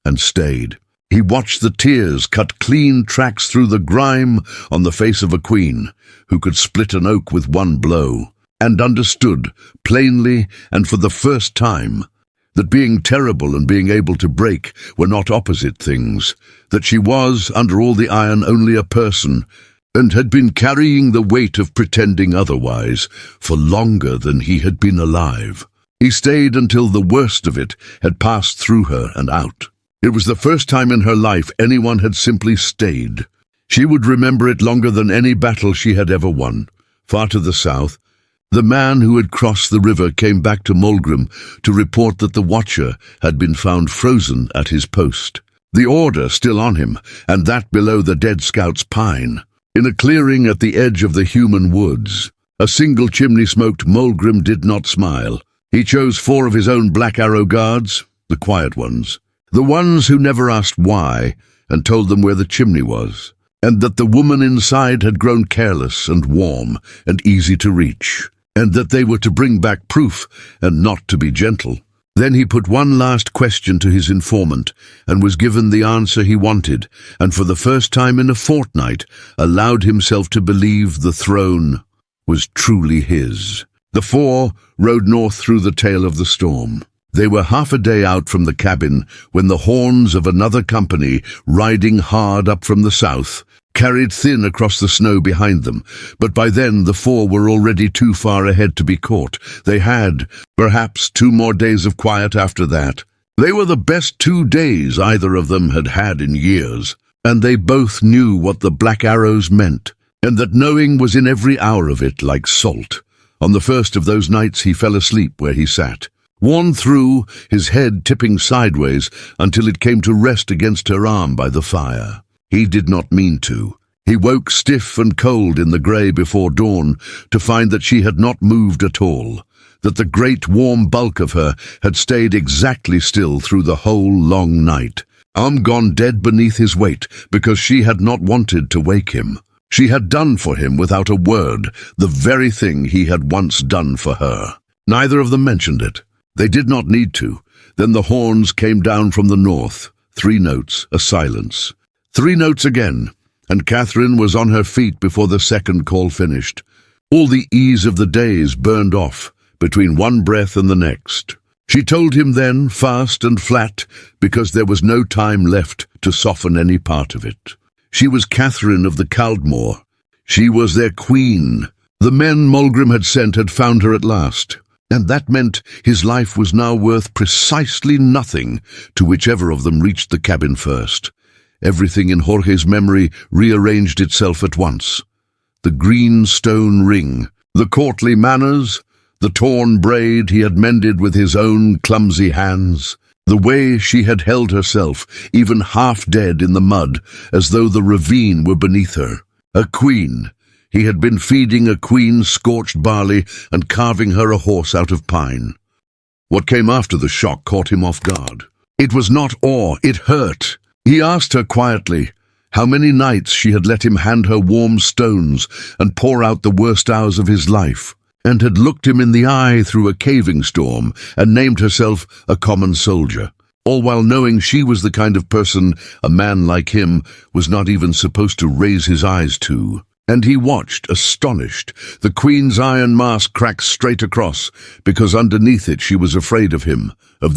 and stayed. He watched the tears cut clean tracks through the grime on the face of a queen who could split an oak with one blow, and understood, plainly and for the first time, that being terrible and being able to break were not opposite things, that she was, under all the iron, only a person, and had been carrying the weight of pretending otherwise for longer than he had been alive. He stayed until the worst of it had passed through her and out. It was the first time in her life anyone had simply stayed. She would remember it longer than any battle she had ever won. Far to the south, the man who had crossed the river came back to Mulgrim to report that the Watcher had been found frozen at his post, the order still on him, and that below the dead scout's pine, in a clearing at the edge of the human woods. A single chimney smoked. Mulgrim did not smile. He chose 4 of his own Black Arrow guards, the quiet ones, the ones who never asked why, and told them where the chimney was, and that the woman inside had grown careless and warm and easy to reach, and that they were to bring back proof and not to be gentle. Then he put one last question to his informant and was given the answer he wanted, and for the first time in a fortnight allowed himself to believe the throne was truly his. The four rode north through the tail of the storm. They were half a day out from the cabin when the horns of another company, riding hard up from the south, carried thin across the snow behind them, but by then the four were already too far ahead to be caught. They had, perhaps, 2 more days of quiet after that. They were the best 2 days either of them had had in years, and they both knew what the black arrows meant, and that knowing was in every hour of it like salt. On the first of those nights he fell asleep where he sat, worn through, his head tipping sideways until it came to rest against her arm by the fire. He did not mean to. He woke stiff and cold in the grey before dawn to find that she had not moved at all, that the great warm bulk of her had stayed exactly still through the whole long night, arm gone dead beneath his weight because she had not wanted to wake him. She had done for him without a word the very thing he had once done for her. Neither of them mentioned it. They did not need to. Then the horns came down from the north. 3 notes, a silence. 3 notes again, and Catherine was on her feet before the second call finished. All the ease of the days burned off between one breath and the next. She told him then, fast and flat, because there was no time left to soften any part of it. She was Catherine of the Kaldmor. She was their queen. The men Mulgrim had sent had found her at last, and that meant his life was now worth precisely nothing to whichever of them reached the cabin first. Everything in Jorge's memory rearranged itself at once. The green stone ring, the courtly manners, the torn braid he had mended with his own clumsy hands, the way she had held herself, even half dead in the mud, as though the ravine were beneath her. A queen. He had been feeding a queen scorched barley and carving her a horse out of pine. What came after the shock caught him off guard. It was not awe, it hurt. He asked her quietly how many nights she had let him hand her warm stones and pour out the worst hours of his life, and had looked him in the eye through a caving storm and named herself a common soldier, all while knowing she was the kind of person a man like him was not even supposed to raise his eyes to. And he watched, astonished, the queen's iron mask crack straight across, because underneath it she was afraid of him, of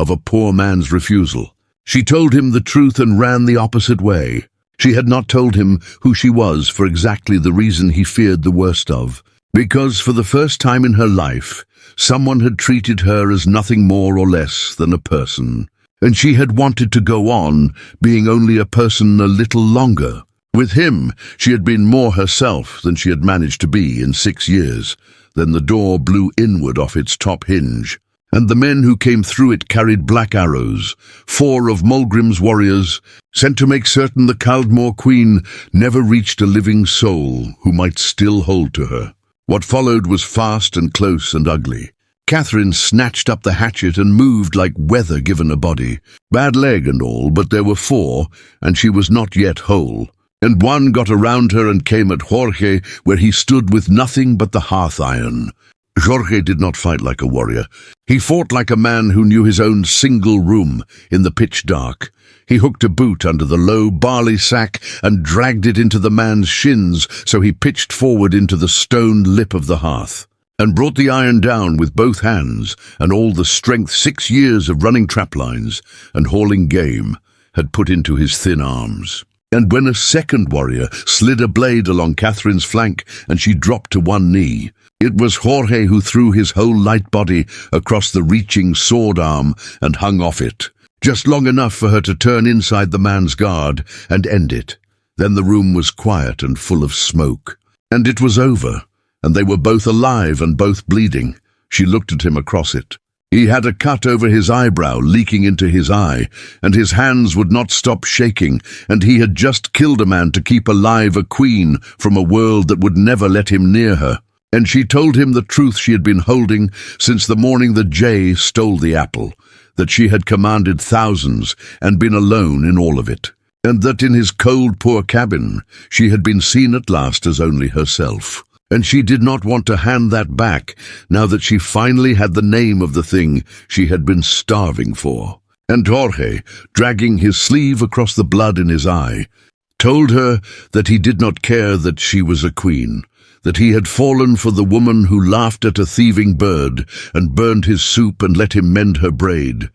a poor man's refusal. She told him the truth and ran the opposite way. She had not told him who she was for exactly the reason he feared the worst of. Because for the first time in her life, someone had treated her as nothing more or less than a person, and she had wanted to go on being only a person a little longer. With him, she had been more herself than she had managed to be in 6 years. Then the door blew inward off its top hinge, and the men who came through it carried black arrows, 4 of Mulgrim's warriors, sent to make certain the Kaldmor Queen never reached a living soul who might still hold to her. What followed was fast and close and ugly. Catherine snatched up the hatchet and moved like weather given a body. Bad leg and all, but there were 4, and she was not yet whole. And one got around her and came at Jorge, where he stood with nothing but the hearth iron. Jorge did not fight like a warrior. He fought like a man who knew his own single room in the pitch dark. He hooked a boot under the low barley sack and dragged it into the man's shins, so he pitched forward into the stone lip of the hearth, and brought the iron down with both hands, and all the strength 6 years of running traplines and hauling game had put into his thin arms. And when a second warrior slid a blade along Catherine's flank and she dropped to one knee, it was Jorge who threw his whole light body across the reaching sword arm and hung off it, just long enough for her to turn inside the man's guard and end it. Then the room was quiet and full of smoke, and it was over, and they were both alive and both bleeding. She looked at him across it. He had a cut over his eyebrow leaking into his eye, and his hands would not stop shaking, and he had just killed a man to keep alive a queen from a world that would never let him near her. And she told him the truth she had been holding since the morning the jay stole the apple, that she had commanded thousands and been alone in all of it, and that in his cold, poor cabin she had been seen at last as only herself. And she did not want to hand that back now that she finally had the name of the thing she had been starving for. And Jorge, dragging his sleeve across the blood in his eye, told her that he did not care that she was a queen, that he had fallen for the woman who laughed at a thieving bird and burned his soup and let him mend her braid.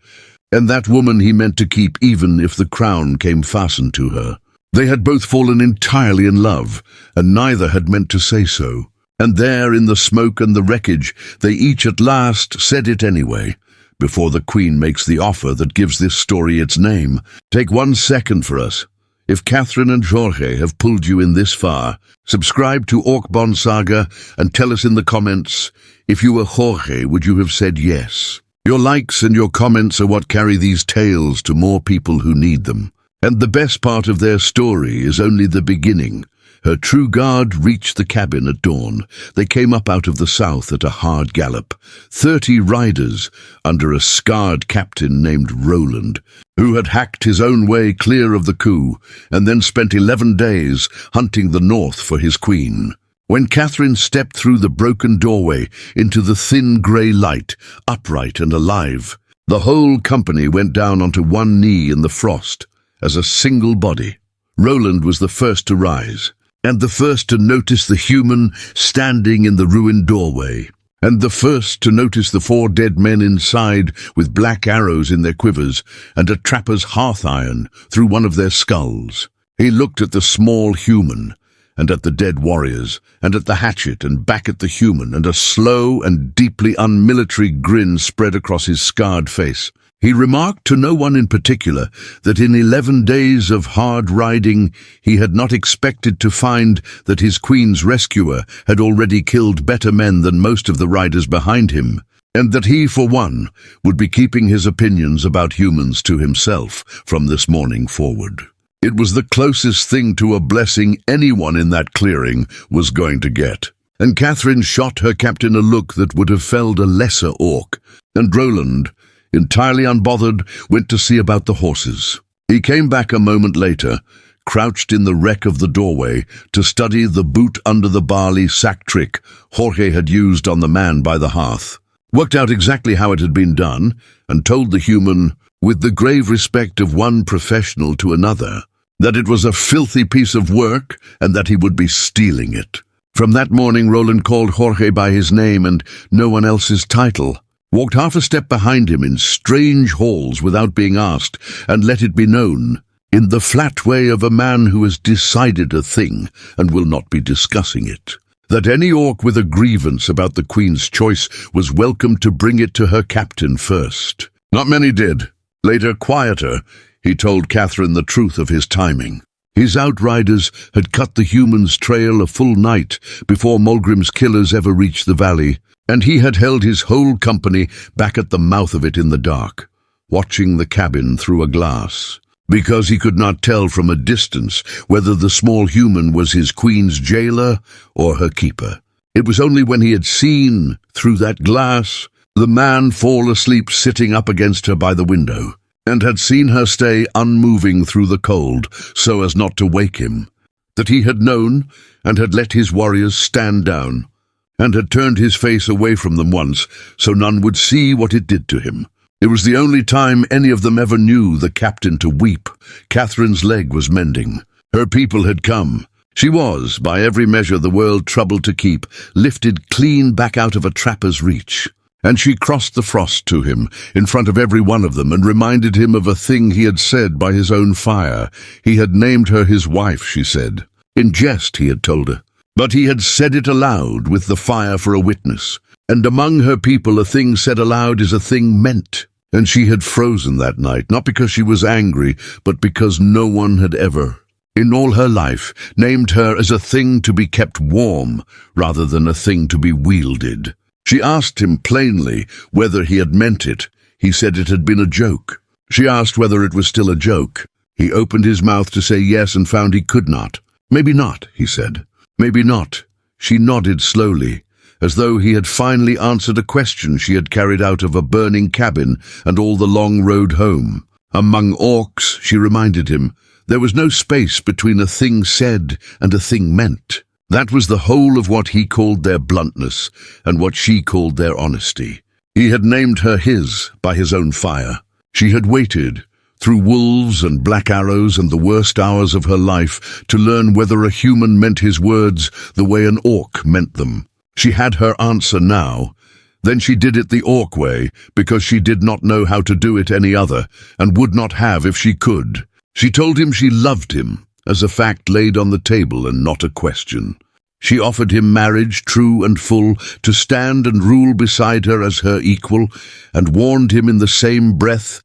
And that woman he meant to keep even if the crown came fastened to her. They had both fallen entirely in love, and neither had meant to say so. And there, in the smoke and the wreckage, they each at last said it anyway, before the Queen makes the offer that gives this story its name. Take 1 second for us. If Catherine and Jorge have pulled you in this far, subscribe to Orkbon Saga and tell us in the comments, if you were Jorge, would you have said yes? Your likes and your comments are what carry these tales to more people who need them. And the best part of their story is only the beginning. Her true guard reached the cabin at dawn. They came up out of the south at a hard gallop. 30 riders under a scarred captain named Roland, who had hacked his own way clear of the coup and then spent 11 days hunting the north for his queen. When Catherine stepped through the broken doorway into the thin grey light, upright and alive, the whole company went down onto one knee in the frost as a single body. Roland was the first to rise, and the first to notice the human standing in the ruined doorway, and the first to notice the 4 dead men inside with black arrows in their quivers and a trapper's hearth iron through one of their skulls. He looked at the small human, and at the dead warriors, and at the hatchet, and back at the human, and a slow and deeply unmilitary grin spread across his scarred face. He remarked to no one in particular that in 11 days of hard riding he had not expected to find that his queen's rescuer had already killed better men than most of the riders behind him, and that he, for one, would be keeping his opinions about humans to himself from this morning forward. It was the closest thing to a blessing anyone in that clearing was going to get. And Catherine shot her captain a look that would have felled a lesser orc, and Roland, entirely unbothered, went to see about the horses. He came back a moment later, crouched in the wreck of the doorway, to study the boot under the barley sack trick Jorge had used on the man by the hearth. Worked out exactly how it had been done, and told the human, with the grave respect of one professional to another, that it was a filthy piece of work and that he would be stealing it. From that morning Roland called Jorge by his name and no one else's title, walked half a step behind him in strange halls without being asked, and let it be known, in the flat way of a man who has decided a thing and will not be discussing it, that any orc with a grievance about the Queen's choice was welcome to bring it to her captain first. Not many did. Later, quieter, he told Catherine the truth of his timing. His outriders had cut the human's trail a full night before Mulgrim's killers ever reached the valley, and he had held his whole company back at the mouth of it in the dark, watching the cabin through a glass, because he could not tell from a distance whether the small human was his queen's jailer or her keeper. It was only when he had seen, through that glass, the man fall asleep sitting up against her by the window, and had seen her stay unmoving through the cold so as not to wake him, that he had known and had let his warriors stand down, and had turned his face away from them once so none would see what it did to him. It was the only time any of them ever knew the captain to weep. Catherine's leg was mending. Her people had come. She was, by every measure the world troubled to keep, lifted clean back out of a trapper's reach. And she crossed the frost to him, in front of every one of them, and reminded him of a thing he had said by his own fire. He had named her his wife, she said. In jest, he had told her. But he had said it aloud, with the fire for a witness. And among her people a thing said aloud is a thing meant. And she had frozen that night, not because she was angry, but because no one had ever, in all her life, named her as a thing to be kept warm, rather than a thing to be wielded. She asked him plainly whether he had meant it. He said it had been a joke. She asked whether it was still a joke. He opened his mouth to say yes and found he could not. Maybe not, he said. Maybe not. She nodded slowly, as though he had finally answered a question she had carried out of a burning cabin and all the long road home. Among orcs, she reminded him, there was no space between a thing said and a thing meant. That was the whole of what he called their bluntness and what she called their honesty. He had named her his by his own fire. She had waited, through wolves and black arrows and the worst hours of her life, to learn whether a human meant his words the way an orc meant them. She had her answer now. Then she did it the orc way, because she did not know how to do it any other, and would not have if she could. She told him she loved him, as a fact laid on the table and not a question. She offered him marriage, true and full, to stand and rule beside her as her equal, and warned him in the same breath,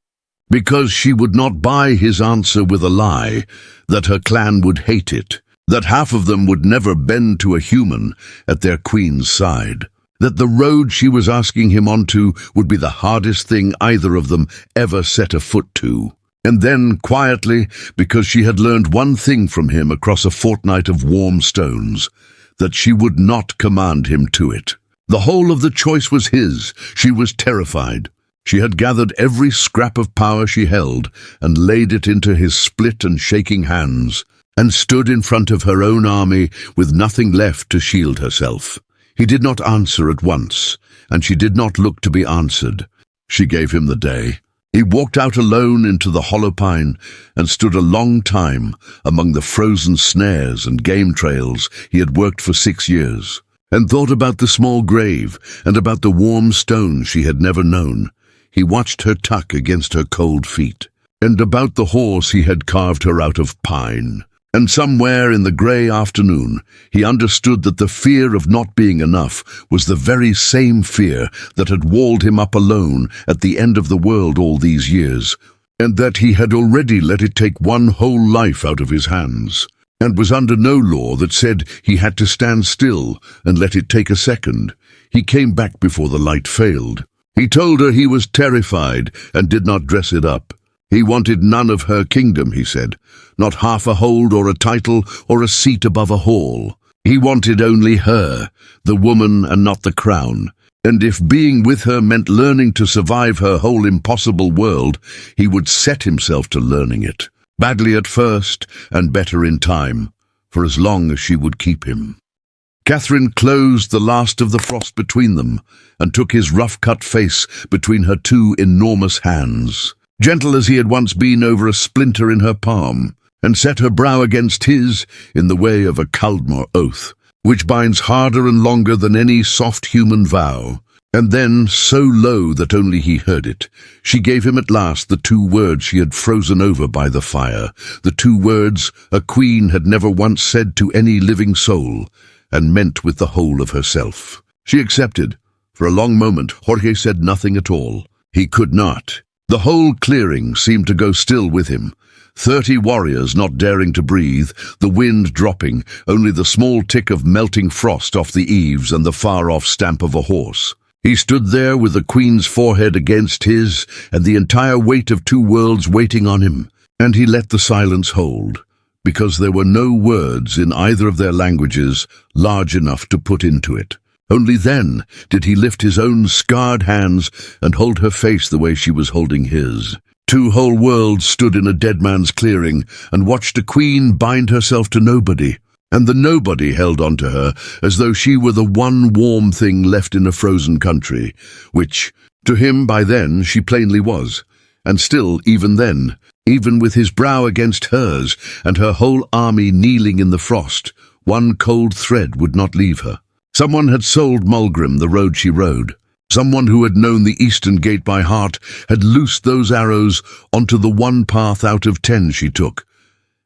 because she would not buy his answer with a lie, that her clan would hate it, that half of them would never bend to a human at their queen's side, that the road she was asking him onto would be the hardest thing either of them ever set a foot to. And then, quietly, because she had learned one thing from him across a fortnight of warm stones, that she would not command him to it. The whole of the choice was his. She was terrified. She had gathered every scrap of power she held and laid it into his split and shaking hands, and stood in front of her own army with nothing left to shield herself. He did not answer at once, and she did not look to be answered. She gave him the day. He walked out alone into the hollow pine and stood a long time among the frozen snares and game trails he had worked for 6 years, and thought about the small grave and about the warm stone she had never known. He watched her tuck against her cold feet, and about the horse he had carved her out of pine. And somewhere in the grey afternoon, he understood that the fear of not being enough was the very same fear that had walled him up alone at the end of the world all these years, and that he had already let it take one whole life out of his hands, and was under no law that said he had to stand still and let it take a second. He came back before the light failed. He told her he was terrified and did not dress it up. He wanted none of her kingdom, he said, not half a hold or a title or a seat above a hall. He wanted only her, the woman and not the crown, and if being with her meant learning to survive her whole impossible world, he would set himself to learning it, badly at first and better in time, for as long as she would keep him. Catherine closed the last of the frost between them and took his rough-cut face between her two enormous hands, gentle as he had once been over a splinter in her palm, and set her brow against his in the way of a Kaldmor oath, which binds harder and longer than any soft human vow. And then, so low that only he heard it, she gave him at last the 2 words she had frozen over by the fire, the 2 words a queen had never once said to any living soul, and meant with the whole of herself. She accepted. For a long moment, Jorge said nothing at all. He could not. The whole clearing seemed to go still with him. 30 warriors not daring to breathe, the wind dropping, only the small tick of melting frost off the eaves and the far-off stamp of a horse. He stood there with the queen's forehead against his and the entire weight of 2 worlds waiting on him, and he let the silence hold, because there were no words in either of their languages large enough to put into it. Only then did he lift his own scarred hands and hold her face the way she was holding his. 2 whole worlds stood in a dead man's clearing and watched a queen bind herself to nobody, and the nobody held on to her as though she were the one warm thing left in a frozen country, which, to him by then, she plainly was. And still, even then, even with his brow against hers and her whole army kneeling in the frost, one cold thread would not leave her. Someone had sold Mulgrim the road she rode. Someone who had known the Eastern Gate by heart had loosed those arrows onto the one path out of 10 she took,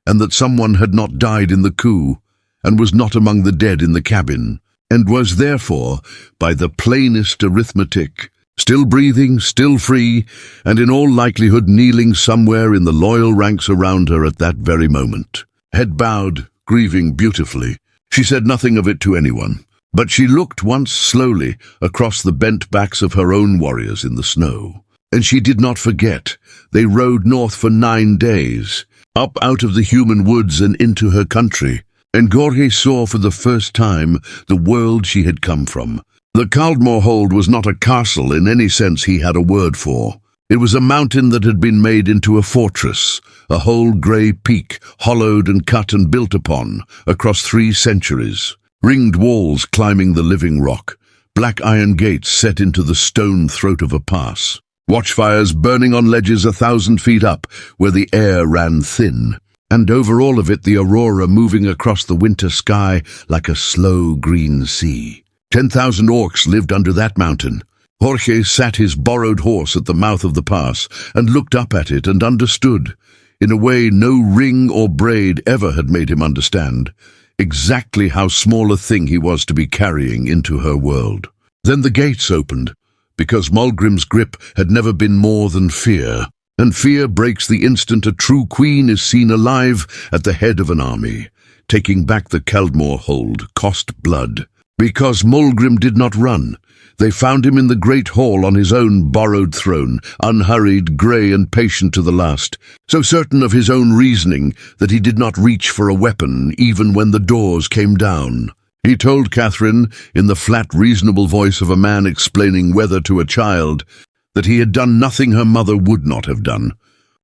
and that someone had not died in the coup, and was not among the dead in the cabin, and was therefore, by the plainest arithmetic, still breathing, still free, and in all likelihood kneeling somewhere in the loyal ranks around her at that very moment. Head bowed, grieving beautifully. She said nothing of it to anyone. But she looked once slowly across the bent backs of her own warriors in the snow. And she did not forget. They rode north for 9 days, up out of the human woods and into her country. And Jorge saw for the first time the world she had come from. The Kaldmor hold was not a castle in any sense he had a word for. It was a mountain that had been made into a fortress, a whole grey peak, hollowed and cut and built upon, across 3 centuries. Ringed walls climbing the living rock, black iron gates set into the stone throat of a pass. watchfires burning on ledges 1,000 feet up where the air ran thin, and over all of it the aurora moving across the winter sky like a slow green sea. 10,000 orcs lived under that mountain. Jorge sat his borrowed horse at the mouth of the pass and looked up at it and understood, in a way no ring or braid ever had made him understand, exactly how small a thing he was to be carrying into her world. Then the gates opened, because Mulgrim's grip had never been more than fear, and fear breaks the instant a true queen is seen alive at the head of an army. Taking back the Kaldmor hold cost blood. Because Mulgrim did not run, they found him in the great hall on his own borrowed throne, unhurried, grey and patient to the last, so certain of his own reasoning that he did not reach for a weapon even when the doors came down. He told Catherine, in the flat, reasonable voice of a man explaining weather to a child, that he had done nothing her mother would not have done,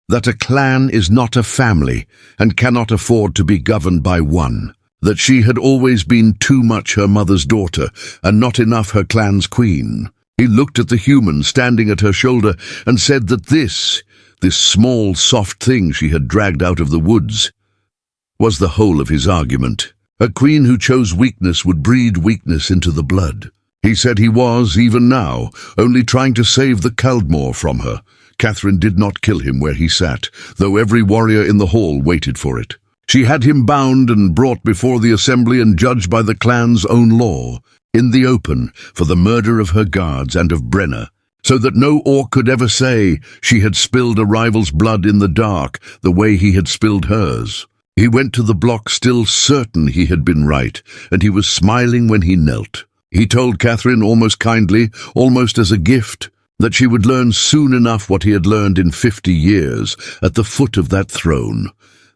that a clan is not a family and cannot afford to be governed by one, that she had always been too much her mother's daughter and not enough her clan's queen. He looked at the human standing at her shoulder and said that this small, soft thing she had dragged out of the woods, was the whole of his argument. A queen who chose weakness would breed weakness into the blood. He said he was, even now, only trying to save the Kaldmor from her. Catherine did not kill him where he sat, though every warrior in the hall waited for it. She had him bound and brought before the assembly and judged by the clan's own law, in the open, for the murder of her guards and of Brenna, so that no orc could ever say she had spilled a rival's blood in the dark the way he had spilled hers. He went to the block still certain he had been right, and he was smiling when he knelt. He told Catherine almost kindly, almost as a gift, that she would learn soon enough what he had learned in 50 years at the foot of that throne,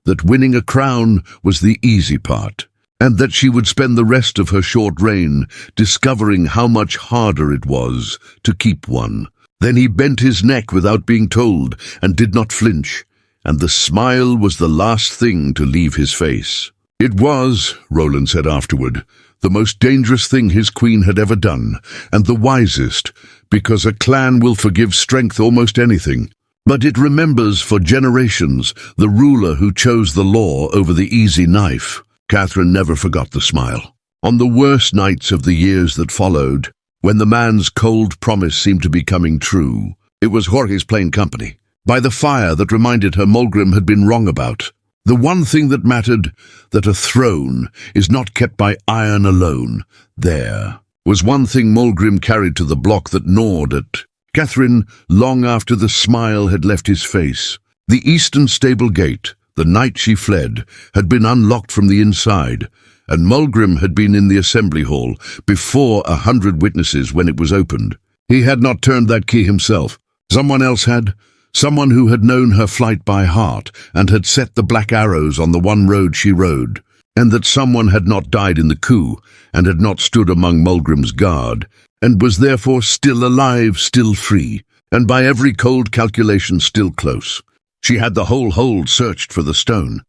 that winning a crown was the easy part, and that she would spend the rest of her short reign discovering how much harder it was to keep one. Then he bent his neck without being told and did not flinch, and the smile was the last thing to leave his face. It was, Roland said afterward, the most dangerous thing his queen had ever done, and the wisest, because a clan will forgive strength almost anything. But it remembers for generations the ruler who chose the law over the easy knife. Catherine never forgot the smile. On the worst nights of the years that followed, when the man's cold promise seemed to be coming true, it was Jorge's plain company. By the fire that reminded her Mulgrim had been wrong about. The one thing that mattered, that a throne is not kept by iron alone, there was one thing Mulgrim carried to the block that gnawed at Catherine long after the smile had left his face. The eastern stable gate, the night she fled, had been unlocked from the inside, and Mulgrim had been in the assembly hall before 100 witnesses when it was opened. He had not turned that key himself. Someone else had. Someone who had known her flight by heart and had set the black arrows on the one road she rode, and that someone had not died in the coup and had not stood among Mulgrim's guard, and was therefore still alive, still free, and by every cold calculation still close. She had the whole hold searched for the stone.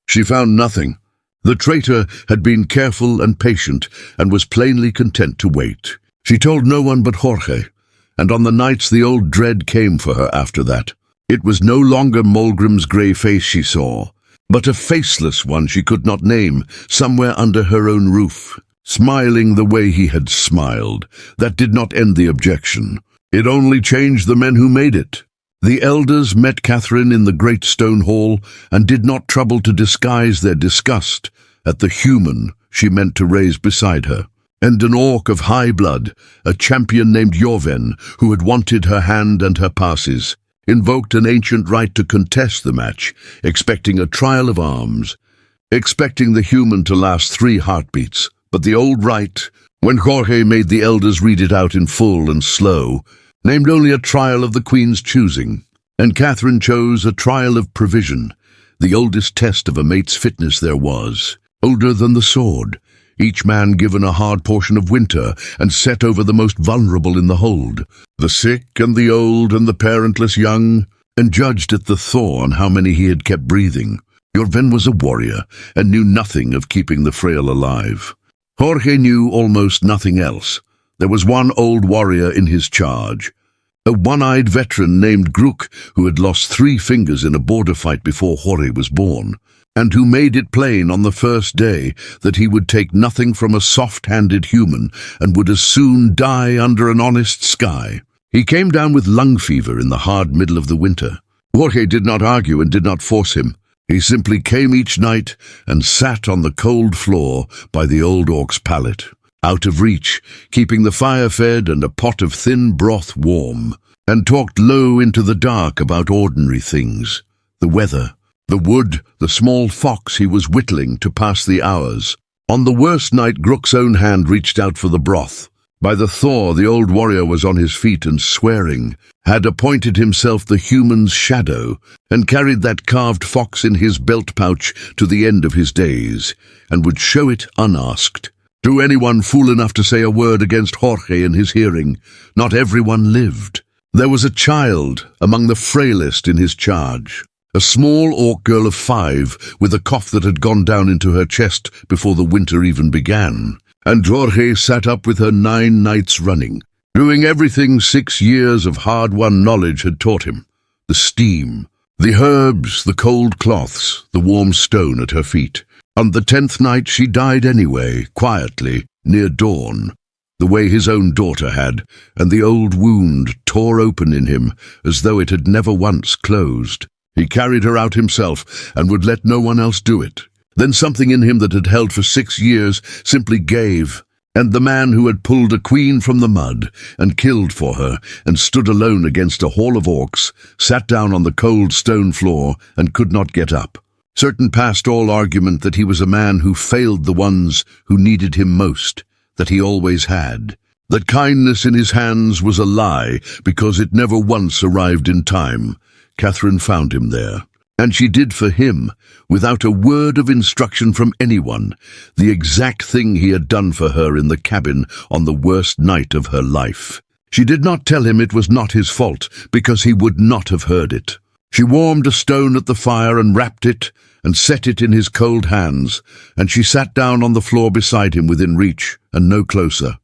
She found nothing. The traitor had been careful and patient and was plainly content to wait. She told no one but Jorge, and on the nights the old dread came for her after that. It was no longer Mulgrim's grey face she saw, but a faceless one she could not name, somewhere under her own roof, smiling the way he had smiled. That did not end the objection. It only changed the men who made it. The elders met Catherine in the great stone hall and did not trouble to disguise their disgust at the human she meant to raise beside her. And an orc of high blood, a champion named Jorven, who had wanted her hand and her passes, invoked an ancient right to contest the match, expecting a trial of arms, expecting the human to last 3 heartbeats. But the old right, when Jorge made the elders read it out in full and slow, named only a trial of the queen's choosing, and Catherine chose a trial of provision, the oldest test of a mate's fitness there was, older than the sword, each man given a hard portion of winter and set over the most vulnerable in the hold, the sick and the old and the parentless young, and judged at the thaw on how many he had kept breathing. Jorven was a warrior and knew nothing of keeping the frail alive. Jorge knew almost nothing else. There was one old warrior in his charge, a one-eyed veteran named Gruk who had lost 3 fingers in a border fight before Jorge was born, and who made it plain on the first day that he would take nothing from a soft-handed human and would as soon die under an honest sky. He came down with lung fever in the hard middle of the winter. Jorge did not argue and did not force him. He simply came each night and sat on the cold floor by the old orc's pallet, out of reach, keeping the fire fed and a pot of thin broth warm, and talked low into the dark about ordinary things, the weather, the wood, the small fox he was whittling to pass the hours. On the worst night, Gruk's own hand reached out for the broth. By the thaw, the old warrior was on his feet and swearing, had appointed himself the human's shadow, and carried that carved fox in his belt pouch to the end of his days, and would show it unasked. To anyone fool enough to say a word against Jorge in his hearing, not everyone lived. There was a child among the frailest in his charge, a small orc girl of 5 with a cough that had gone down into her chest before the winter even began. And Jorge sat up with her 9 nights running, doing everything 6 years of hard-won knowledge had taught him. The steam, the herbs, the cold cloths, the warm stone at her feet. On the 10th night she died anyway, quietly, near dawn, the way his own daughter had, and the old wound tore open in him as though it had never once closed. He carried her out himself and would let no one else do it. Then something in him that had held for 6 years simply gave, and the man who had pulled a queen from the mud and killed for her and stood alone against a hall of orcs sat down on the cold stone floor and could not get up, certain past all argument that he was a man who failed the ones who needed him most, that he always had, that kindness in his hands was a lie because it never once arrived in time. Catherine found him there. And she did for him, without a word of instruction from anyone, the exact thing he had done for her in the cabin on the worst night of her life. She did not tell him it was not his fault, because he would not have heard it. She warmed a stone at the fire and wrapped it, and set it in his cold hands, and she sat down on the floor beside him within reach, and no closer,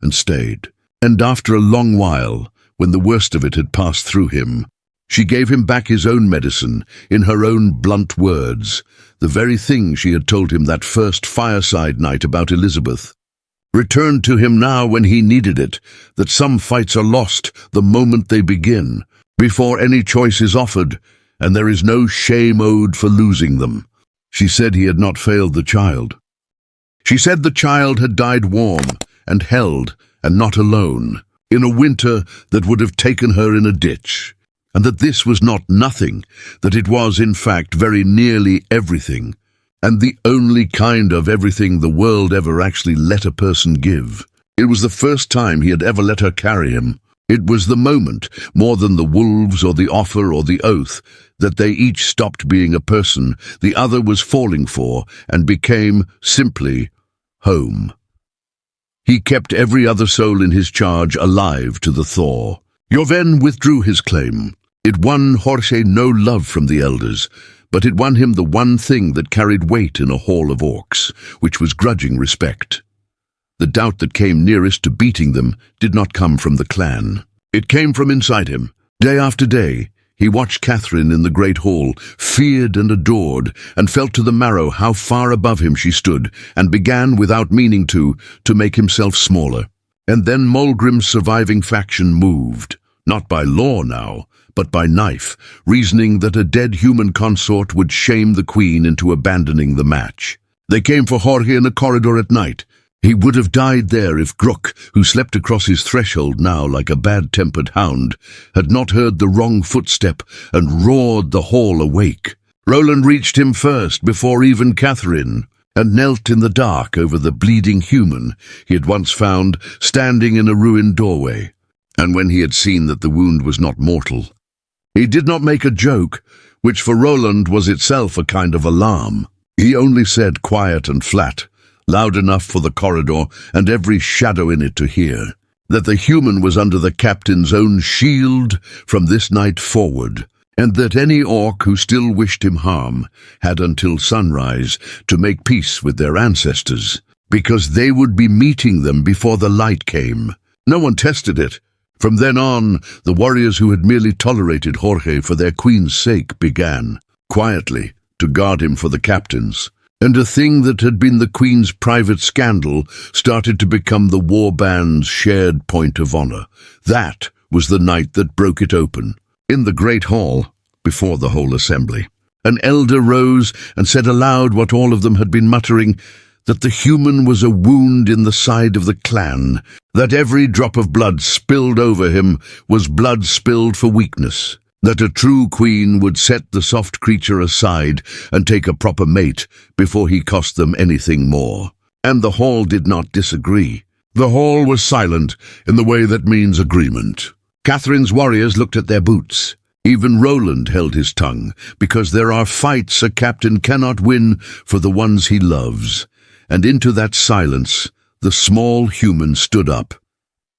and stayed. And after a long while, when the worst of it had passed through him, she gave him back his own medicine, in her own blunt words, the very thing she had told him that first fireside night about Elizabeth. Returned to him now when he needed it, that some fights are lost the moment they begin, before any choice is offered, and there is no shame owed for losing them. She said he had not failed the child. She said the child had died warm and held, and not alone, in a winter that would have taken her in a ditch. And that this was not nothing, that it was, in fact, very nearly everything, and the only kind of everything the world ever actually let a person give. It was the first time he had ever let her carry him. It was the moment, more than the wolves or the offer or the oath, that they each stopped being a person the other was falling for and became, simply, home. He kept every other soul in his charge alive to the thaw. Jorven withdrew his claim. It won Jorge no love from the elders, but it won him the one thing that carried weight in a hall of orcs, which was grudging respect. The doubt that came nearest to beating them did not come from the clan. It came from inside him. Day after day, he watched Catherine in the great hall, feared and adored, and felt to the marrow how far above him she stood, and began, without meaning to make himself smaller. And then Mulgrim's surviving faction moved, not by law now, but by knife, reasoning that a dead human consort would shame the queen into abandoning the match. They came for Jorge in a corridor at night. He would have died there if Gruk, who slept across his threshold now like a bad-tempered hound, had not heard the wrong footstep and roared the hall awake. Roland reached him first, before even Catherine, and knelt in the dark over the bleeding human he had once found standing in a ruined doorway. And when he had seen that the wound was not mortal, he did not make a joke, which for Roland was itself a kind of alarm. He only said, quiet and flat, loud enough for the corridor and every shadow in it to hear, that the human was under the captain's own shield from this night forward, and that any orc who still wished him harm had until sunrise to make peace with their ancestors, because they would be meeting them before the light came. No one tested it, From then on, the warriors who had merely tolerated Jorge for their queen's sake began, quietly, to guard him for the captains. And a thing that had been the queen's private scandal started to become the warband's shared point of honor. That was the night that broke it open. In the great hall, before the whole assembly, an elder rose and said aloud what all of them had been muttering, that the human was a wound in the side of the clan, that every drop of blood spilled over him was blood spilled for weakness, that a true queen would set the soft creature aside and take a proper mate before he cost them anything more. And the hall did not disagree. The hall was silent in the way that means agreement. Catherine's warriors looked at their boots. Even Roland held his tongue, because there are fights a captain cannot win for the ones he loves. And into that silence, the small human stood up.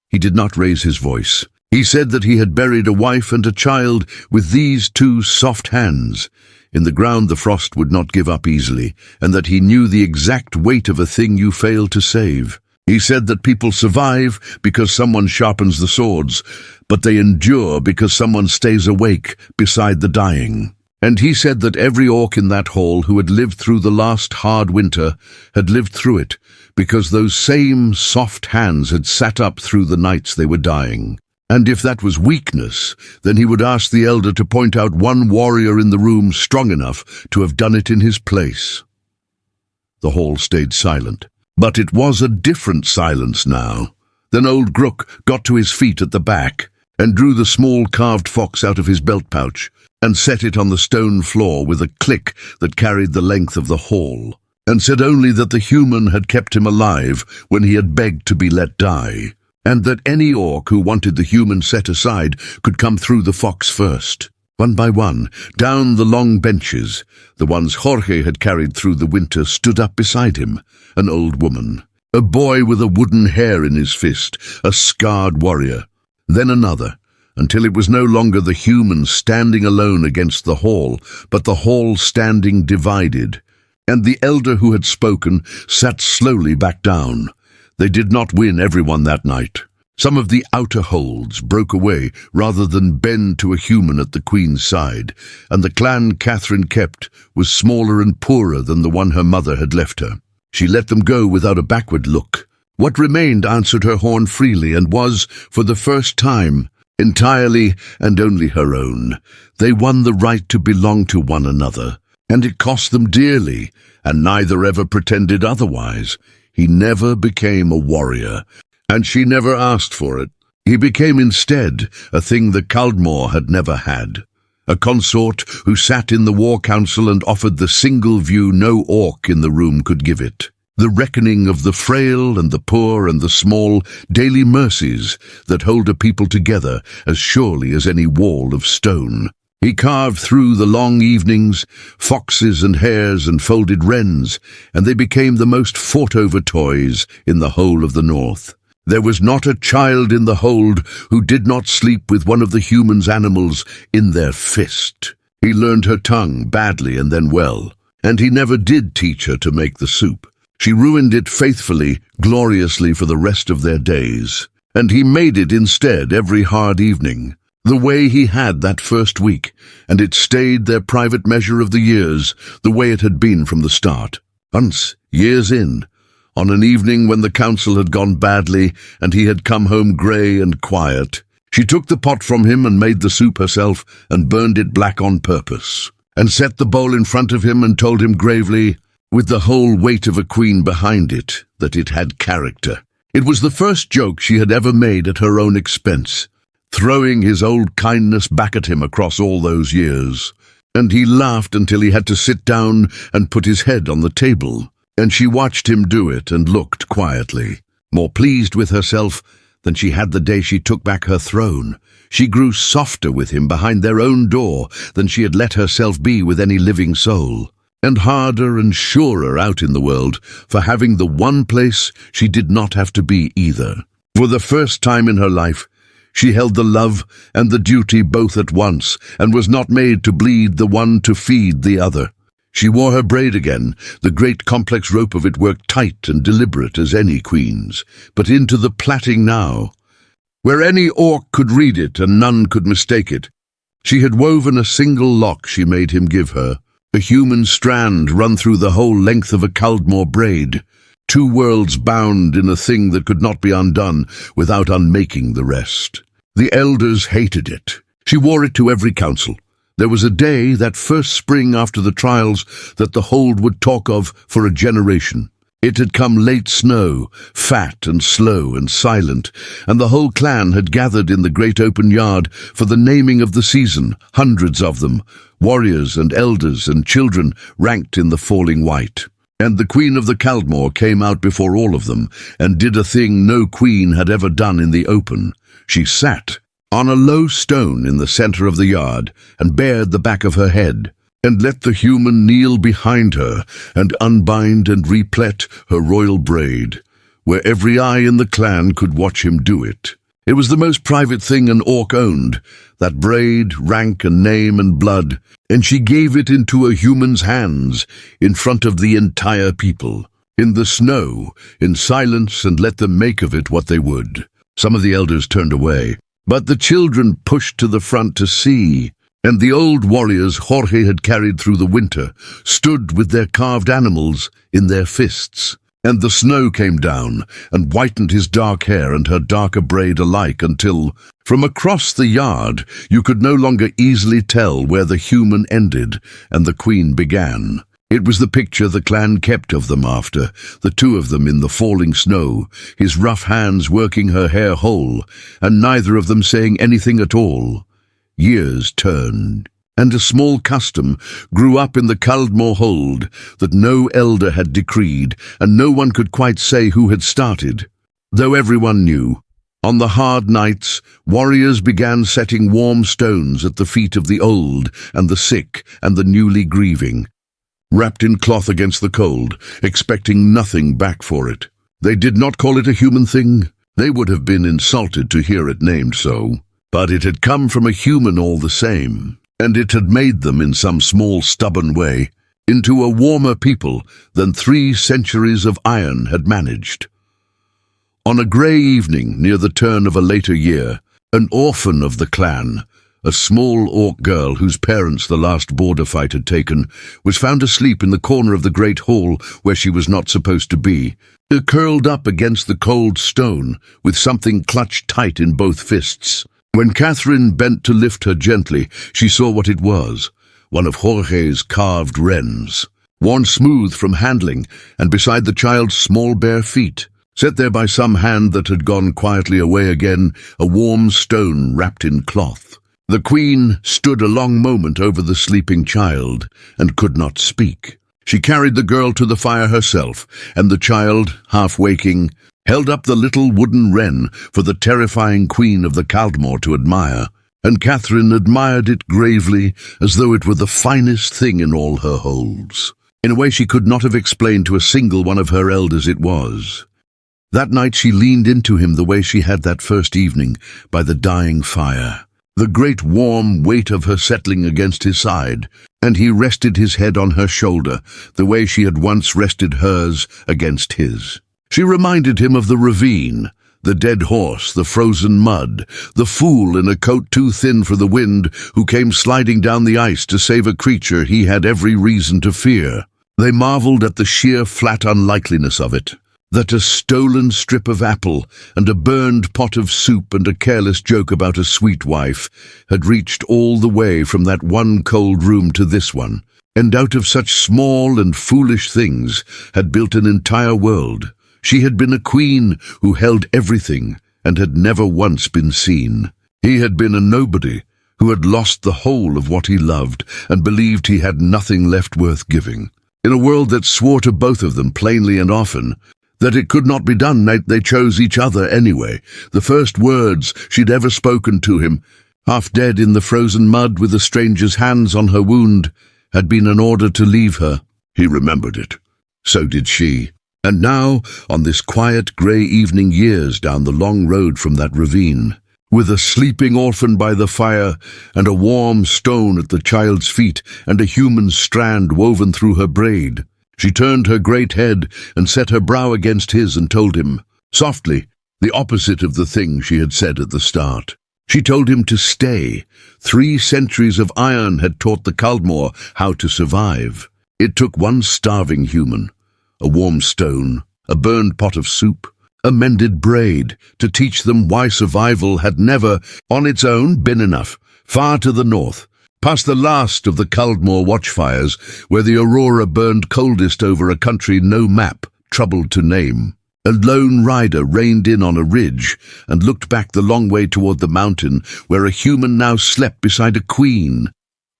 He did not raise his voice. He said that he had buried a wife and a child with these two soft hands. In the ground the frost would not give up easily, and that he knew the exact weight of a thing you fail to save. He said that people survive because someone sharpens the swords, but they endure because someone stays awake beside the dying. And he said that every orc in that hall who had lived through the last hard winter had lived through it because those same soft hands had sat up through the nights they were dying. And if that was weakness, then he would ask the elder to point out one warrior in the room strong enough to have done it in his place. The hall stayed silent, but it was a different silence now. Then old Grook got to his feet at the back and drew the small carved fox out of his belt pouch and set it on the stone floor with a click that carried the length of the hall, and said only that the human had kept him alive when he had begged to be let die, and that any orc who wanted the human set aside could come through the fox first. One by one, down the long benches, the ones Jorge had carried through the winter stood up beside him, an old woman, a boy with a wooden hair in his fist, a scarred warrior, then another, until it was no longer the human standing alone against the hall, but the hall standing divided. And the elder who had spoken sat slowly back down. They did not win everyone that night. Some of the outer holds broke away rather than bend to a human at the queen's side, and the clan Catherine kept was smaller and poorer than the one her mother had left her. She let them go without a backward look. What remained answered her horn freely and was, for the first time, entirely and only her own. They won the right to belong to one another, and it cost them dearly, and neither ever pretended otherwise. He never became a warrior, and she never asked for it. He became instead a thing the Kaldmor had never had, a consort who sat in the war council and offered the single view no orc in the room could give it. The reckoning of the frail and the poor and the small, daily mercies that hold a people together as surely as any wall of stone. He carved through the long evenings, foxes and hares and folded wrens, and they became the most fought-over toys in the whole of the north. There was not a child in the hold who did not sleep with one of the human's animals in their fist. He learned her tongue badly and then well, and he never did teach her to make the soup. She ruined it faithfully, gloriously for the rest of their days, and he made it instead every hard evening, the way he had that first week, and it stayed their private measure of the years, the way it had been from the start. Once, years in, on an evening when the council had gone badly and he had come home grey and quiet, she took the pot from him and made the soup herself and burned it black on purpose, and set the bowl in front of him and told him gravely, with the whole weight of a queen behind it, that it had character. It was the first joke she had ever made at her own expense, throwing his old kindness back at him across all those years. And he laughed until he had to sit down and put his head on the table, and she watched him do it and looked quietly, more pleased with herself than she had the day she took back her throne. She grew softer with him behind their own door than she had let herself be with any living soul, and harder and surer out in the world for having the one place she did not have to be either. For the first time in her life, she held the love and the duty both at once, and was not made to bleed the one to feed the other. She wore her braid again, the great complex rope of it worked tight and deliberate as any queen's, but into the plaiting now. where any orc could read it and none could mistake it. She had woven a single lock she made him give her, a human strand run through the whole length of a Kaldmor braid, 2 worlds bound in a thing that could not be undone without unmaking the rest. The elders hated it. She wore it to every council. There was a day, that first spring after the trials, that the hold would talk of for a generation. It had come late snow, fat and slow and silent, and the whole clan had gathered in the great open yard for the naming of the season, hundreds of them, warriors and elders and children ranked in the falling white. And the Queen of the Kaldmor came out before all of them, and did a thing no queen had ever done in the open. She sat on a low stone in the center of the yard, and bared the back of her head, and let the human kneel behind her, and unbind and replet her royal braid, where every eye in the clan could watch him do it. It was the most private thing an orc owned, that braid, rank and name and blood, and she gave it into a human's hands, in front of the entire people, in the snow, in silence, and let them make of it what they would. Some of the elders turned away, but the children pushed to the front to see. And the old warriors Jorge had carried through the winter stood with their carved animals in their fists. And the snow came down and whitened his dark hair and her darker braid alike until, from across the yard, you could no longer easily tell where the human ended and the queen began. It was the picture the clan kept of them after, the 2 of them in the falling snow, his rough hands working her hair whole, and neither of them saying anything at all. Years turned, and a small custom grew up in the Kaldmor hold that no elder had decreed, and no one could quite say who had started, though everyone knew. On the hard nights, warriors began setting warm stones at the feet of the old and the sick and the newly grieving, wrapped in cloth against the cold, expecting nothing back for it. They did not call it a human thing. They would have been insulted to hear it named so. But it had come from a human all the same, and it had made them, in some small stubborn way, into a warmer people than 3 centuries of iron had managed. On a grey evening near the turn of a later year, an orphan of the clan, a small orc girl whose parents the last border fight had taken, was found asleep in the corner of the great hall where she was not supposed to be, curled up against the cold stone with something clutched tight in both fists. When Catherine bent to lift her gently, she saw what it was, one of Jorge's carved wrens, worn smooth from handling, and beside the child's small bare feet, set there by some hand that had gone quietly away again, a warm stone wrapped in cloth. The queen stood a long moment over the sleeping child, and could not speak. She carried the girl to the fire herself, and the child, half waking, held up the little wooden wren for the terrifying Queen of the Kaldmor to admire, and Catherine admired it gravely as though it were the finest thing in all her holds. In a way she could not have explained to a single one of her elders it was. That night she leaned into him the way she had that first evening by the dying fire, the great warm weight of her settling against his side, and he rested his head on her shoulder the way she had once rested hers against his. She reminded him of the ravine, the dead horse, the frozen mud, the fool in a coat too thin for the wind who came sliding down the ice to save a creature he had every reason to fear. They marveled at the sheer flat unlikeliness of it, that a stolen strip of apple and a burned pot of soup and a careless joke about a sweet wife had reached all the way from that one cold room to this one, and out of such small and foolish things had built an entire world. She had been a queen who held everything and had never once been seen. He had been a nobody who had lost the whole of what he loved and believed he had nothing left worth giving. In a world that swore to both of them plainly and often that it could not be done, they chose each other anyway. The first words she'd ever spoken to him, half dead in the frozen mud with a stranger's hands on her wound, had been an order to leave her. He remembered it. So did she. And now, on this quiet grey evening years down the long road from that ravine, with a sleeping orphan by the fire, and a warm stone at the child's feet, and a human strand woven through her braid, she turned her great head and set her brow against his and told him, softly, the opposite of the thing she had said at the start. She told him to stay. 3 centuries of iron had taught the Kaldmor how to survive. It took one starving human, a warm stone, a burned pot of soup, a mended braid, to teach them why survival had never, on its own, been enough. Far to the north, past the last of the Kaldmor watchfires, where the aurora burned coldest over a country no map troubled to name, a lone rider reined in on a ridge and looked back the long way toward the mountain where a human now slept beside a queen.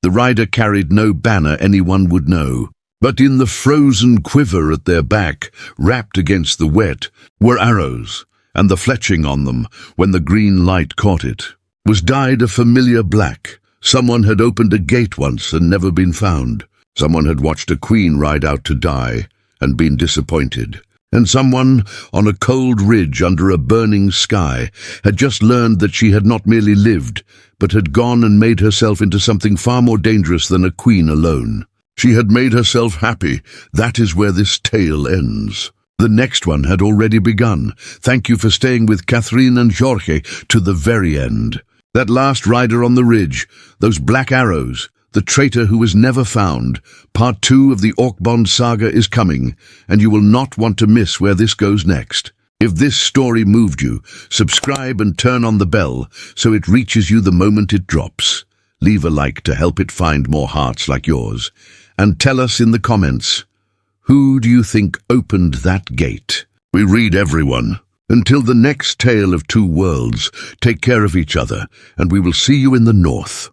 The rider carried no banner anyone would know, but in the frozen quiver at their back, wrapped against the wet, were arrows, and the fletching on them, when the green light caught it, was dyed a familiar black. Someone had opened a gate once and never been found. Someone had watched a queen ride out to die and been disappointed. And someone, on a cold ridge under a burning sky, had just learned that she had not merely lived, but had gone and made herself into something far more dangerous than a queen alone. She had made herself happy. That is where this tale ends. The next one had already begun. Thank you for staying with Catherine and Jorge to the very end. That last rider on the ridge, those black arrows, the traitor who was never found. Part 2 of the Orkbond saga is coming, and you will not want to miss where this goes next. If this story moved you, subscribe and turn on the bell so it reaches you the moment it drops. Leave a like to help it find more hearts like yours. And tell us in the comments, who do you think opened that gate? We read everyone. Until the next tale of 2 worlds, take care of each other, and we will see you in the north.